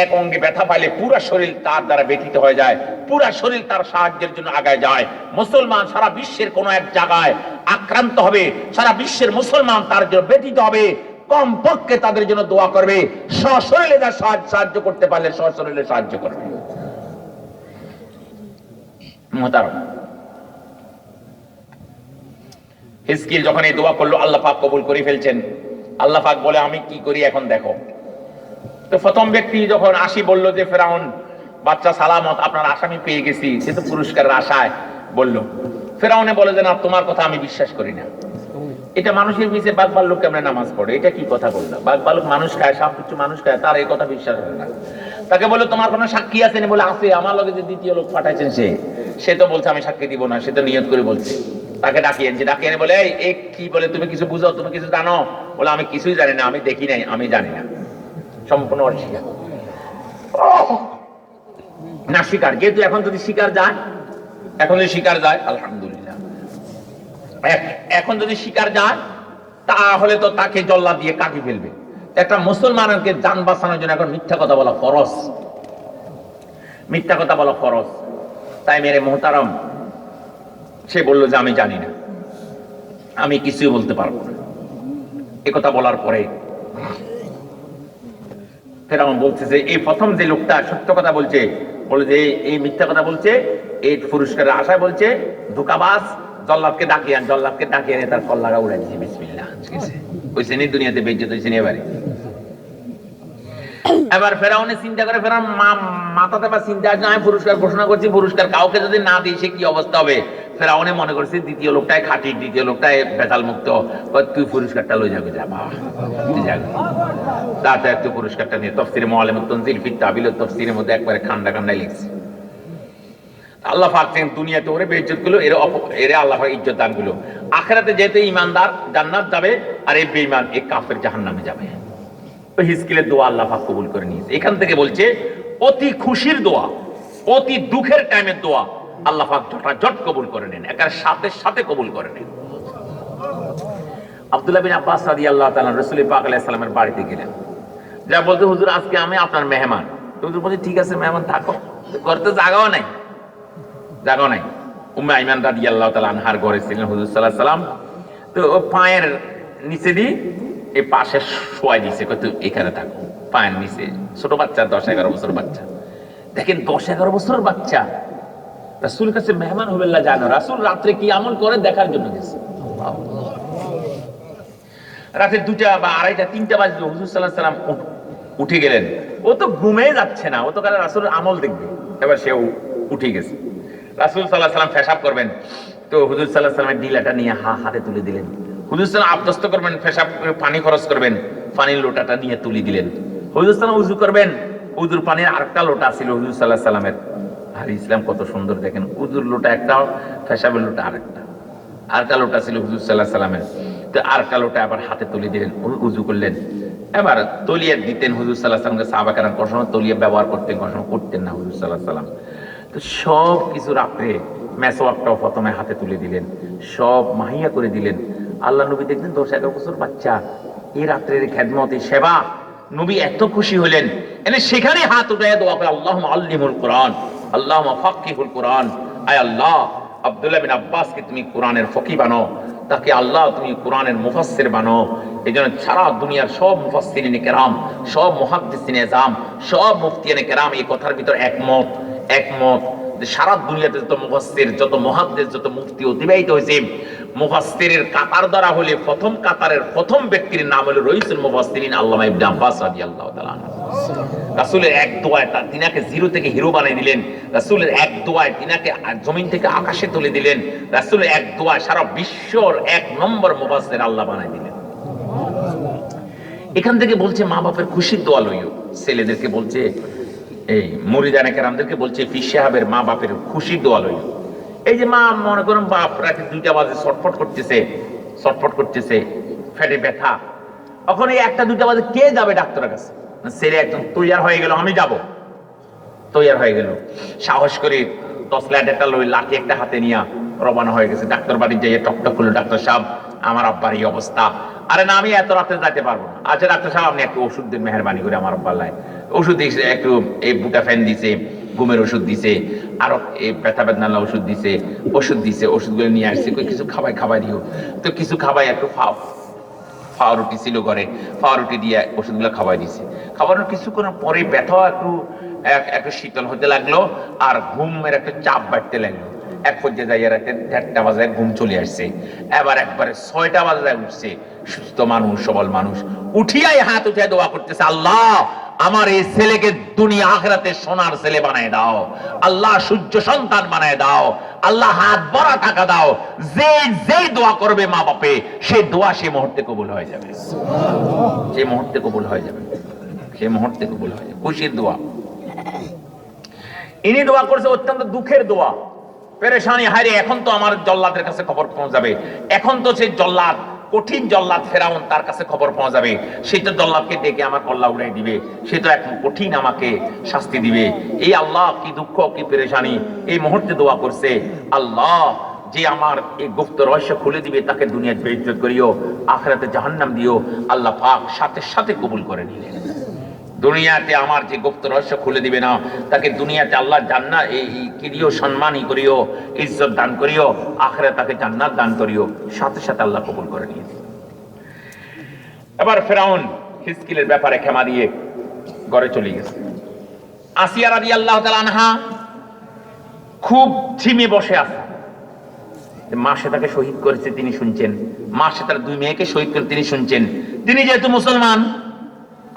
এক অঙ্গে ব্যথা পাইলে পুরা শরীর তার দ্বারা ব্যথিত হয়ে যায়, পুরা শরীর তার সাহায্যের জন্য আগায় যায়। মুসলমান সারা বিশ্বের কোন এক জায়গায় আক্রান্ত হবে, সারা বিশ্বের মুসলমান তার জন্য ব্যথিত হবে, কমপক্ষে তাদের জন্য দোয়া করবে, সশরীরে যা সাহায্য করতে পারলে সশরীরে সাহায্য করবে। মুহতারাম, হিজকিল যখন এই দোয়া করলো, আল্লাহ পাক কবুল করে ফেলছেন। আল্লাহ পাক বলে আমি কি করি এখন দেখো। তো প্রথম ব্যক্তি যখন আসি বলল যে ফেরাউন বাচ্চা সালামত, আপনার আসামি পেয়ে গেছি, সে তো পুরস্কারের আশায় বলল। ফেরাউনে বলে যে না, তোমার কথা আমি বিশ্বাস করি না। এটা মানুষের পিছে বাঘ ভাল্লুক কেমনে নামাজ পড়ে, এটা কি কথা বললাম? বাঘ ভাল্লুক মানুষ খায়, সব কিছু মানুষ খায়, তার এই কথা বিশ্বাস করে না। তাকে বললো তোমার কোনো সাক্ষী আছে? বলে আছে, আমার লগে যে দ্বিতীয় লোক পাঠাইছেন সে তো বলছে আমি সাক্ষী দিব না, সে তো নিয়ত করে বলছে। তাকে ডাকিয়ে এনে বলে এই কি বলে, তুমি কিছু বুঝো, তুমি কিছু জানো? বলে আমি কিছুই জানি না, আমি দেখি নাই, আমি জানি না। সম্পূর্ণ অস্বীকার না, স্বীকার। যেহেতু এখন যদি স্বীকার যায় আলহামদুলিল্লাহ, এখন যদি স্বীকার যায় তাহলে তো তাকে জল্লাদ দিয়ে কাটি ফেলবে। একটা মুসলমানকে জান বাঁচানোর জন্য এখন মিথ্যা কথা বলা ফরজ। তাই মেরে মুহতারাম, সে বলল যে আমি জানি না, আমি কিছুই বলতে পারবো না। একথা বলার পরে ফেরাউন বলছে যে এই প্রথম যে লোকটা সত্য কথা বলছে, বলে যে এই মিথ্যা কথা বলছে, এই পুরস্কারের আশায় বলছে, ধোঁকাবাজ, জল্লাদকে ডাকিয়ে এনে তার কল্লাটা উড়াই দিয়েছে। বিসমিল্লাহ, হইছে নি দুনিয়াতে বেইজ্জত হইছে নি এবারে। এবার ফেরাউনে চিন্তা করে, ফেরাউন মাথাতে বা চিন্তা আসে আমি পুরস্কার ঘোষণা করছি, পুরস্কার কাউকে যদি না দিই সে কি অবস্থা হবে। ফেরাউনে মনে করছে দ্বিতীয় লোকটাই খাঁটি, দ্বিতীয় লোকটাই বেতাল মুক্ত, তুই পুরস্কারটা লই যাবে, যা বাবা তুই যাবি। তাতে একটু পুরস্কারটা নিয়ে তাফসীরে মুআল্লিমুত তানজিল ফি তাবিল তাফসীরের মধ্যে একবারে খান্ডায় লিখছে। আল্লাহ পাক দুনিয়াতে ওরে বেইজ্জত গুলো, এর আল্লাহ পাক ইজ্জত দান গুলো। আখিরাতে যেতে ইমানদার জান্নাত যাবে, আর এই বেঈমান এই কাফের জাহান্নামে যাবে। তো হিজকিলের দোয়া আল্লাহ পাক কবুল করে নিয়েছে। এখান থেকে বলছে অতি খুশির দোয়া, অতি দুঃখের টাইমের দোয়া আল্লাহ পাক ঝটাঝট কবুল করে নেন, একার সাথে কবুল করে নেন। আব্দুল্লাহ বিন আব্বাস রাদিয়াল্লাহু তাআলা রাসূল পাক আলাইহিস সালামের বাড়িতে গেলেন, যা বলতে হুজুর আজকে আমি আপনার মেহমান। হুজুর বলছে ঠিক আছে মেহমান থাকো, করতে জায়গাও নাই। উম্মে আইমান রাদিয়াল্লাহু তাআলা আনহার ঘরে ছিলেন হুজুর সাল্লাল্লাহু আলাইহি সাল্লাম। তো পায়ের নিচে দিয়ে এই পাশে শোয়াই দিয়েছে, কত এখানে থাকো পায়ের নিচে। ছোট বাচ্চা, 10-11 বছর বাচ্চা। দেখেন 10-11 বছরের বাচ্চা রাসূল কাছে মেহমান হবে না জানো। রাসূল রাত্রে কি আমল করে দেখার জন্য গেছে। রাতে 2টা বা 2:30, 3টা বাজলো, হুজুর সাল্লাল্লাহু আলাইহি সাল্লাম উঠে গেলেন। ও তো ঘুমিয়ে যাচ্ছে না, ও তো কালে রাসূলের আমল দেখবে। এবার সেও উঠে গেছে। রাসূল সাল্লাল্লাহু আলাইহি সাল্লাম পেশাব করবেন, তো হুজুর সাল্লাল্লাহু আলাইহি সাল্লামের ডিলাটা নিয়ে হাতে তুলে দিলেন। হুজুর সাল্লাল্লাহু আব্দস্ত করবেন, পেশাব পানি খরচ করবেন, পানির লোটাটা নিয়ে তুলে দিলেন। হুজুর সাল্লাল্লাহু উযু করবেন, উযুর পানির আরেকটা লোটা ছিল হুজুর সাল্লাল্লাহু আলাইহি সাল্লামের। আর ইসলাম কত সুন্দর দেখেন, উযুর লোটা একটা, পেশাবের লোটা আরেকটা লোটা ছিল হুজুর সাল্লাল্লাহু আলাইহি সাল্লামের। তো আরেকটা লোটা আবার হাতে তুলে দিলেন, উযু করলেন। এবার তলিয়া দিতেন হুজুর সাল্লাল্লাহু আলাইহি সাল্লামকে। সাহাবাকেরাম কখনো তলিয়া ব্যবহার করতেন, কখনো করতেন না হুজুর সাল্লাল্লাহু আলাইহি সাল্লাম। তো সব কিছু রাত্রে মেসওয়াকটাও প্রথমে হাতে তুলে দিলেন, সব মাহিয়া করে দিলেন। আল্লাহ নবী দেখলেন 10-11 বছর বাচ্চা, এই রাত্রের খেদমত, এই সেবা নবী এত খুশি হলেন, এনে সেখানে হাত উঠায় দোয়া করে, আল্লাহুম্মা আল্লিমুল কোরআন, আল্লাহুম্মা ফাক্কিহুল কোরআন। আয় আল্লাহ, আব্দুল্লাহ বিন আব্বাসকে তুমি কোরআনের ফকি বানো, তাকে আল্লাহ তুমি কোরআনের মুফাসসির বানো। এই জন্য সারা দুনিয়ার সব মুফাসসিরিনে কেরাম, সব মুহাদ্দিসিনে আযম, সব মুফতিয়ানে কেরাম এই কথার ভিতর একমত যে সারা দুনিয়াতে যত মুফাসসির, যত মুহাদ্দিস, যত মুফতি অতিবাহিত হয়েছে, মুফাসসিরের কাতার দ্বারা হলে প্রথম কাতারের প্রথম ব্যক্তির নাম হলো রাইসুল মুফাসসিরিন আল্লামা ইবনে আব্বাস রাদিয়াল্লাহু তাআলা আনহু। রাসূলের এক দোয়ায় তিনাকে জিরো থেকে হিরো বানিয়ে দিলেন। রাসূলের এক দোয়ায় তিনাকে জমিন থেকে আকাশে তুলে দিলেন। রাসূলের এক দোয়ায় সারা বিশ্বর এক নম্বর মুফাসসির আল্লাহ বানিয়ে দিলেন। এখান থেকে বলছে মা বাপের খুশির দোয়া লইও। ছেলেদেরকে বলছে, এই মুরিদানে কেরামদেরকে বলছে পীর সাহেবের মা বাপের খুশির দোয়া লইও। এই যে মা মনে করেন বাপ রাতে 2টা বাজে ছটফট করতেছে, ফেটে ব্যথা, এখন এই 1টা 2টা বাজে কে যাবে ডাক্তারের কাছে? ছেলে একদম তৈয়ার হয়ে গেল, আমি যাব, তৈয়ার হয়ে গেল, সাহস করে টর্চলাইট একটা লই, লাঠি একটা হাতে নিয়ে রবানা হয়ে গেছে। ডাক্তার বাড়ি যাইয়ে টকটক করলো, ডাক্তার সাহেব আমার আব্বার এই অবস্থা। আরে না, আমি এত রাতে যাইতে পারবো না। আচ্ছা ডাক্তার সাহেব, আপনি একটু ওষুধ দিন মেহরবানি করে আমার আব্বার লাই। ওষুধ দিয়েছে, একটু এই বুটাফেন দিছে, ঘুমের ওষুধ দিছে, আরো এই ব্যথা বেদনার ওষুধ দিছে, ওষুধগুলো নিয়ে আসছে। কিছু খাবাই দিও, তো কিছু খাবাই একটু ফাওয়া রুটি ছিল ঘরে, ফাওয়া রুটি দিয়ে ওষুধগুলো খাওয়াই দিছে। খাওয়ানোর কিছুক্ষণ পরে ব্যথা একটু শীতল হতে লাগলো, আর ঘুমের একটা চাপ বাড়তে লাগলো। এক পর্যায়ে যাই রাতে 1:30 বাজে ঘুম চলে আসছে। এবার একবারে 6টা বাজে উঠছে। সুস্থ মানুষ, সবল মানুষ উঠিয়াই হাত উঠে দোয়া করতেছে, আল্লাহ আমার এই ছেলেকে দুনিয়া আখিরাতে সোনার ছেলে বানায় দাও, আল্লাহ সূর্য সন্তান বানায় দাও, আল্লাহ হাত ভরা টাকা দাও। যে দোয়া করবে মা বাপে, সেই দোয়া সে মুহূর্তে কবুল হয়ে যাবে, খুশির দোয়া। ইনি দোয়া করছে অত্যন্ত দুঃখের দোয়া, পেরেশানি। হায়রে, এখন তো আমার জল্লাদের কাছে খবর পৌঁছাবে, এখন তো সেই জল্লাদ, কঠিন জল্লাদ ফেরাউন, তার কাছে খবর পাওয়া যাবে। সে তো জল্লাদকে ডেকে আমার কল্লা উড়াই দিবে, সে তো এখন কঠিন আমাকে শাস্তি দিবে। এই আল্লাহ, কি দুঃখ, কি পেরেশানি। এই মুহূর্তে দোয়া করছে, আল্লাহ যে আমার এই গুপ্ত রহস্য খুলে দিবে, তাকে দুনিয়ায় বেইজ্জত করিও, আখিরাতে জাহান্নাম দিও। আল্লাহ পাক সাথে সাথে কবুল করে নিলেন। দুনিয়াতে আমার যে গুপ্ত রহস্য খুলে দিবে না, তাকে দুনিয়াতে আল্লাহ জান্নাত কি দিও, সম্মানই করিও, ইজ্জত দান করিও, আখিরাতে তাকে জান্নাত দান করিও। সাথে সাথে আল্লাহ কবুল করে নিয়েছে। এবার ফেরাউন হিজকিলের ব্যাপারে ক্ষমা দিয়ে ঘরে চলে গেছে। আসিয়া রাদিয়াল্লাহু তাআলা আনহা খুব ঝিমে বসে আছে। মা সে তাকে শহীদ করেছে তিনি শুনছেন, মা সে তার 2 মেয়েকে শহীদ করে তিনি শুনছেন। তিনি যেহেতু মুসলমান,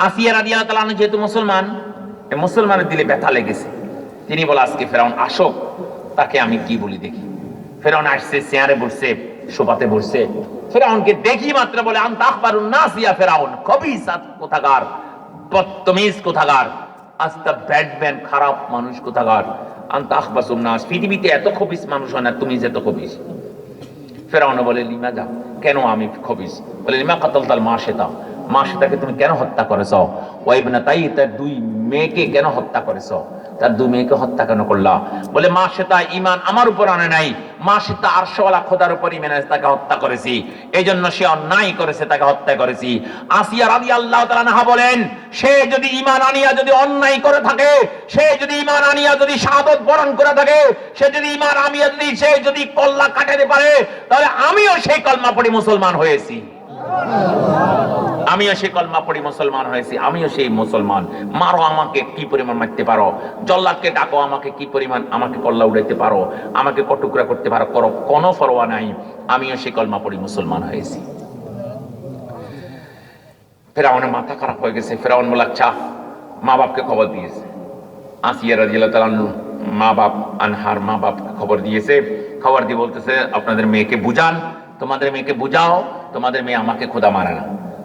আসিয়া রাদিয়াল্লাহু তাআলা আনহা যেহেতু মুসলমান, মুসলমানের দিলে ব্যথা লেগেছে। তিনি বলে, আজকে ফেরাউন আসুক, তাকে আমি কি বলি দেখি। ফেরাউন আসছে, চেয়ারে বসছে, সোফাতে বসছে। ফেরাউনকে দেখি মাত্র বলে, আনতা আখবারুন নাস ইয়া ফেরাউন, খবিসাত কোথাকার, বদতমিজ কোথাকার, আস্তা ব্যাডম্যান, খারাপ মানুষ কোথাকার, আনতা আখবাসুন নাস, পৃথিবীতে এত খবিস মানুষ হয় না, তুমি যেত খবিস। ফেরাউন বলে, লিমা যা, কেন আমি খবিস? বলে, লিমা কাতালতাল মাশিতা, মাশিতাকে তুমি কেন হত্যা করেছ? ওয়াইবনাতাই, তার 2 মেয়েকে কেন হত্যা করেছ? তার 2 মেয়েকে হত্যা কেন করলা? বলে, মাশিতা ঈমান আমার উপর আনে নাই, মাশিতা আরশওয়ালা খোদার উপর ঈমান আছে, তাকে হত্যা করেছি। এইজন্য সে অন্যায় করেছে, তাকে হত্যা করেছি। আসিয়া রাদিয়াল্লাহু তাআলা আনহা বলেন, সে যদি ঈমান আনিয়া যদি অন্যায় করে থাকে, সে যদি ঈমান আনিয়া যদি শাহাদাত বরণ করে থাকে, সে যদি ঈমান আনিয়া যদি সে যদি কল্লা কাটাতে পারে, তাহলে আমিও সেই কলমা পড়ি মুসলমান হয়েছি, আমিও সেই কলমা পড়ি মুসলমান হয়েছি, আমিও সেই মুসলমান। মারো আমাকে কি পরিমাণ মারতে পারো, জল্লাদকে ডাকো আমাকে কি পরিমাণ, আমাকে কল্লা উড়াইতে পারো, আমাকে কটুকরা করতে পারো, করো, কোনো পরোয়া নাই, আমিও সেই কলমা পড়ি মুসলমান হয়েছি। ফেরাউনের মাথা খারাপ হয়ে গেছে। ফেরাউন বলে, আচ্ছা, মা বাপকে খবর দিয়েছে। আসিয়া রাদিয়াল্লাহু তাআলা মা বাপ, আনহার মা বাপকে খবর দিয়েছে। খবর দিয়ে বলতেছে, আপনাদের মেয়েকে বুঝান, তোমাদের মেয়েকে বুঝাও, তোমাদের মেয়ে আমাকে খোদা মানে না।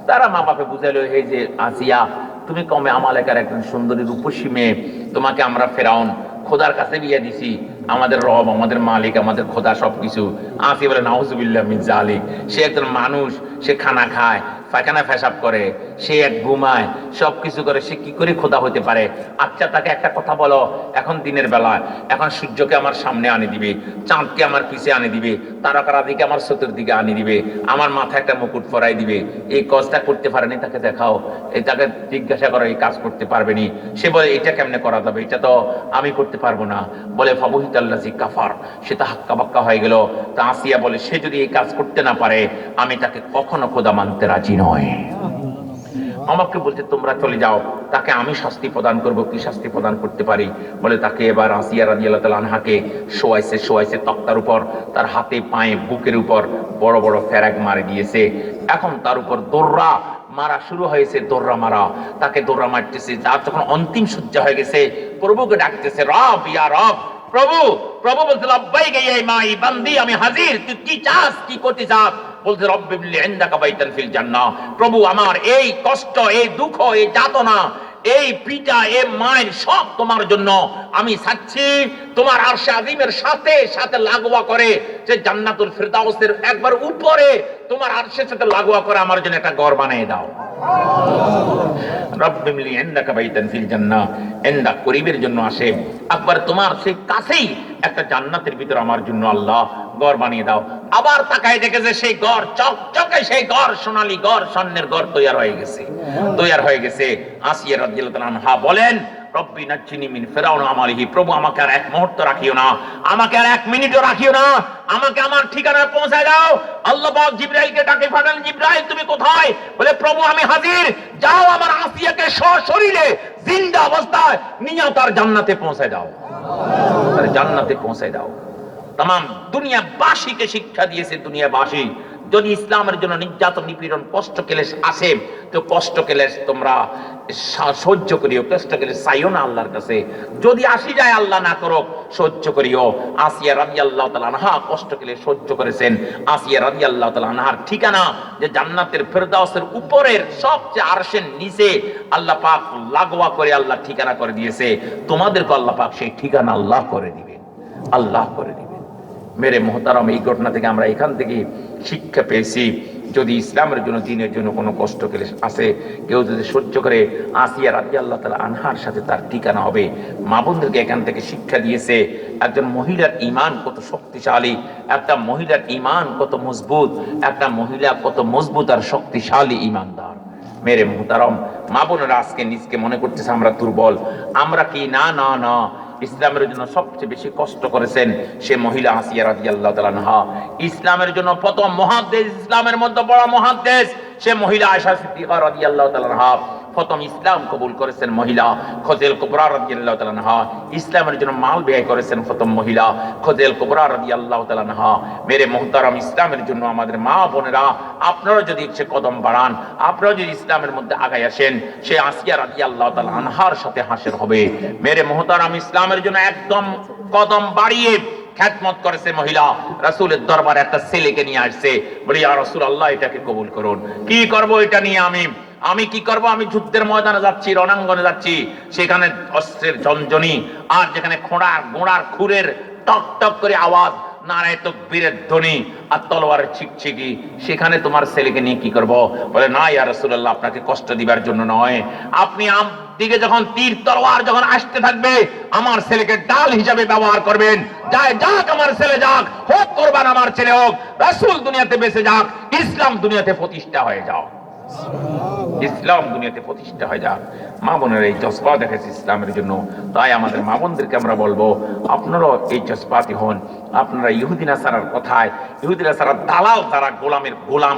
তারা মা বাপে বুঝাইলো, এই যে আসিয়া, তুমি কমে আমালেকার একজন সুন্দরী রূপসী মেয়ে, তোমাকে আমরা ফেরাউন খোদার কাছে বিয়ে দিছি, আমাদের রব, আমাদের মালিক, আমাদের খোদা সবকিছু। আসিয়া বলে, নাউজুবিল্লাহ মিন যালিক, সে একজন মানুষ, সে খানা খায়, পায়খানা পেশাব করে, সে এক ঘুমায়, সবকিছু করে, সে কি করে খোদা হতে পারে? আচ্ছা তাকে একটা কথা বলো, এখন দিনের বেলা, এখন সূর্যকে আমার সামনে আনি দিবে, চাঁদকে আমার পিছে আনি দিবে, তারকারাদিকে আমার চতুর্দিকে আনি দিবে, আমার মাথায় একটা মুকুট পরাই দিবে, এই কাজটা করতে পারেনি, তাকে দেখাও, এই তাকে জিজ্ঞাসা করো এই কাজ করতে পারবেনি। সে বলে এটা কেমনে করা যাবে, এটা তো আমি করতে পারবো না। বলে ফাবুহিতাল্লাযী কাফার, সে তো হাক্কা বাক্কা হয়ে গেল। তা আসিয়া বলে সে যদি এই কাজ করতে না পারে আমি তাকে কখনো খোদা মানতে রাজি নয়। আমাকে বলতে তোমরা চলে যাও, তাকে আমি শাস্তি প্রদান করব। কি শাস্তি প্রদান করতে পারি? বলে তাকে এবার আসিয়া রাদিয়াল্লাহু তাআলা আনহাকে শোয়াইছে তক্তার উপর, তার হাতে পায়ে বুকের উপর বড় বড় ফেরাক মারে দিয়েছে। এখন তার উপর দৌড়া মারা শুরু হয়েছে, দৌড়া মারা, তাকে দৌড়া মারতেছে। তার যখন অন্তিম সজ্জা হয়ে গেছে, প্রভুকে ডাকতেছে, রব ইয়া রব, প্রভু। প্রভু বলছে লব্বাইকা ইয়া মাই বান্দি, আমি হাজির, তুই কি চাস, কি করতে চাস? বলছে রব্বিবলি ইনদাকা বাইতান ফিল জান্নাহ, প্রভু আমার এই কষ্ট, এই দুঃখ, এই যাতনা, এই পিটা, এই মায়ের সব তোমার জন্য আমি চাচ্ছি তোমার আরশে আজিমের সাথে সাথে লাগোয়া করে, যে জান্নাতুল ফিরদাউসের একবার উপরে তোমার আরশের সাথে লাগোয়া করে আমার জন্য একটা ঘর বানিয়ে দাও। রব্বিবলি ইনদাকা বাইতান ফিল জান্নাহ, ইনদা করিবের জন্য আসে, একবার তোমার সেই কাছেই একটা জান্নাতের ভিতর আমার জন্য আল্লাহ ঘর বানিয়ে দাও। আবার তাকায় দেখে যে সেই ঘর চকচকে, সেই ঘর সোনালী ঘর, স্বর্ণের ঘর তৈরি হয়ে গেছে। আসিয়া রাদিয়াল্লাহু তাআলা আনহা বলেন, রব্বি নাজ্জিনি মিন ফিরাউন আমালিহি, প্রভু আমাকে আর এক মুহূর্ত রাখিও না, আমাকে আর এক মিনিটও রাখিও না, আমাকে আমার ঠিকানায় পৌঁছায় দাও। আল্লাহ পাক জিবরাইলকে ডাকে পাঠালেন, জিবরাইল তুমি কোথায়? বলে প্রভু আমি হাজির, যাও আমার আসিয়াকে সশরীরে জিন্দা অবস্থায় নিয়ে তার জান্নাতে পৌঁছায় দাও, তার জান্নাতে পৌঁছায় দাও। তাম দুনিয়াবাসীকে শিক্ষা দিয়েছে, দুনিয়াবাসী যদি ইসলামের জন্য নির্যাতন, নিপীড়ন, কষ্ট ক্লেশ আসে, তো কষ্ট ক্লেশ তোমরা সহ্য করিও, কষ্ট ক্লেশ চাইও না আল্লাহর কাছে। যদি আসি যায় আল্লাহ না করুক, সহ্য করিও। আসিয়া রাদিয়াল্লাহু তাআলা আনহা কষ্ট ক্লেশ সহ্য করেছেন। আসিয়া রাদিয়াল্লাহু তাআলা আনহার ঠিকানা যে জান্নাতের ফেরদাউসের উপরের সবচেয়ে আরশের নিচে আল্লাহ পাক লাগোয়া করে আল্লাহ ঠিকানা করে দিয়েছে। তোমাদেরকে আল্লাহ পাক সেই ঠিকানা আল্লাহ করে দিবেন, আল্লাহ করে দিবেন। মেরে মোহতারাম, এই ঘটনা থেকে আমরা এখান থেকে শিক্ষা পেয়েছি, যদি ইসলামের জন্য, দ্বীনের জন্য কোনো কষ্ট ক্লেশ আসে, কেউ যদি সহ্য করে, আসিয়া রাদিয়াল্লাহু তাআলা আনহার সাথে তার ঠিকানা হবে। মা বোনদেরকে এখান থেকে শিক্ষা দিয়েছে একজন মহিলার ঈমান কত শক্তিশালী, একটা মহিলার ঈমান কত মজবুত, একটা মহিলা কত মজবুত আর শক্তিশালী ঈমানদার। মেরে মোহতারাম, মা বোনেরা আজকে নিজকে মনে করতেছে আমরা দুর্বল, আমরা কি? না না না, ইসলামের জন্য সবচেয়ে বেশি কষ্ট করেছেন সে মহিলা আসিয়া রাদিয়াল্লাহু তাআলা আনহা। ইসলামের জন্য প্রথম মুহাদ্দিস, ইসলামের মধ্যে বড় মুহাদ্দিস সে মহিলা আয়েশা সিদ্দিকা রাদিয়াল্লাহু তাআলা আনহা। প্রথম ইসলাম কবুল করেছেন মহিলা খদিজা কুবরা রাদিয়াল্লাহু তাআলা আনহা। ইসলামের জন্য মাল ব্যয় করেছেন প্রথম মহিলা খদিজা কুবরা রাদিয়াল্লাহু তাআলা আনহা। মেরে মুহতারাম, ইসলামের জন্য আমাদের মা বোনেরা, আপনারা যদি সে কদম বাড়ান, আপনারা যদি ইসলামের মধ্যে আগায় আসেন, সে আসিয়া রাদিয়াল্লাহু তাআলা আনহার সাথে হাসর হবে। মেরে মুহতারাম, ইসলামের জন্য একদম কদম বাড়িয়ে খেদমত করেছে মহিলা। রাসূলের দরবারে একটা ছেলেকে নিয়ে আসছে, বলি ইয়া রাসূলুল্লাহ এটাকে কবুল করুন। কি করব এটা নিয়ে? আমি কি করব? আমি যুদ্ধের ময়দানে যাচ্ছি, রণাঙ্গনে যাচ্ছি, সেখানে অস্ত্রের ঝনঝনি, আর যেখানে ঘোড়ার খুরের টক টক করে আওয়াজ, নারায়ে তাকবীরের ধ্বনি আর তলোয়ারের ছিকছিকি, সেখানে তোমার ছেলেকে নিয়ে কি করব? বলে না ইয়া রাসূলুল্লাহ, আপনাকে কষ্ট দিবার জন্য নয়, আপনি দিকে যখন তীর তলোয়ার যখন আসতে থাকবে, আমার ছেলেকে ডাল হিসাবে ব্যবহার করবেন। যাক আমার ছেলে যাক, হোক কুরবান আমার ছেলে হোক, রাসূল দুনিয়াতে বেঁচে যাক, ইসলাম দুনিয়াতে প্রতিষ্ঠা হয়ে যাও, ইসলাম দুনিয়াতে প্রতিষ্ঠা হয়ে যাক। মা বোনের এই জজবা দেখেছে ইসলামের জন্য। তাই আমাদের মা বোনদেরকে আমরা বলবো, আপনারাও এই জজবাতি হন। আপনারা ইহুদি নাসারার কথায়, ইহুদি নাসারার দালাল, যারা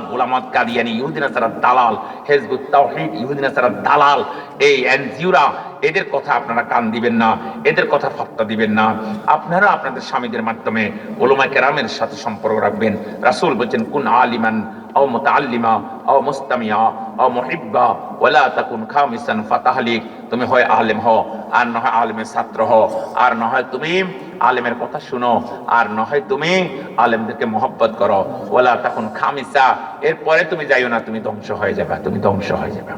গোলামাত কাদিয়ানি, ইহুদি নাসারার দালাল, হিজবুত তাওহীদ, ইহুদি নাসারার দালাল, এই এনজিওরা, এদের কথা আপনারা কান দিবেন না, এদের কথা ফাত্তা দিবেন না। আপনারা আপনাদের স্বামীদের মাধ্যমে উলামা কেরামের সাথে সম্পর্ক রাখবেন। রাসূল বলেছেন, কুন আলিমান আও মুতাআল্লিমা আও মুস্তামিয়া আও মুহিব্বা ওয়ালা তাকুন খামিসান ফাতাহলিক। তুমি হয় আলেম হও, আর না হয় আলেমের ছাত্র হও, আর না হয় তুমি আলেমের কথা শুনো, আর না হয় তুমি আলেমদেরকে মহব্বত করো। ওয়ালা তাকুন খামিসা, এরপরে তুমি যাইও না, তুমি ধ্বংস হয়ে যাবে, তুমি ধ্বংস হয়ে যাবে।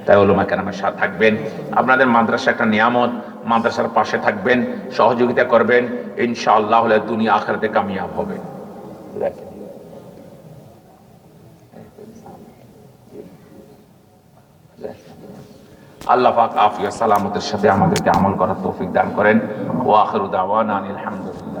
তাই উলামা কেরামের সাথে থাকবেন। আপনাদের মাদ্রাসা একটা নিয়ামত, মাদ্রাসার পাশে থাকবেন, সহযোগিতা করবেন, ইনশাআল্লাহ হলে দুনিয়া আখিরাতে কামিয়াব হবে। আল্লাহ পাক আফিয়া সালামতের সাথে আমাদেরকে আমল করার তৌফিক দান করেন। ওয়া আখিরু দাওয়ানা আনিল হামদুলিল্লাহ।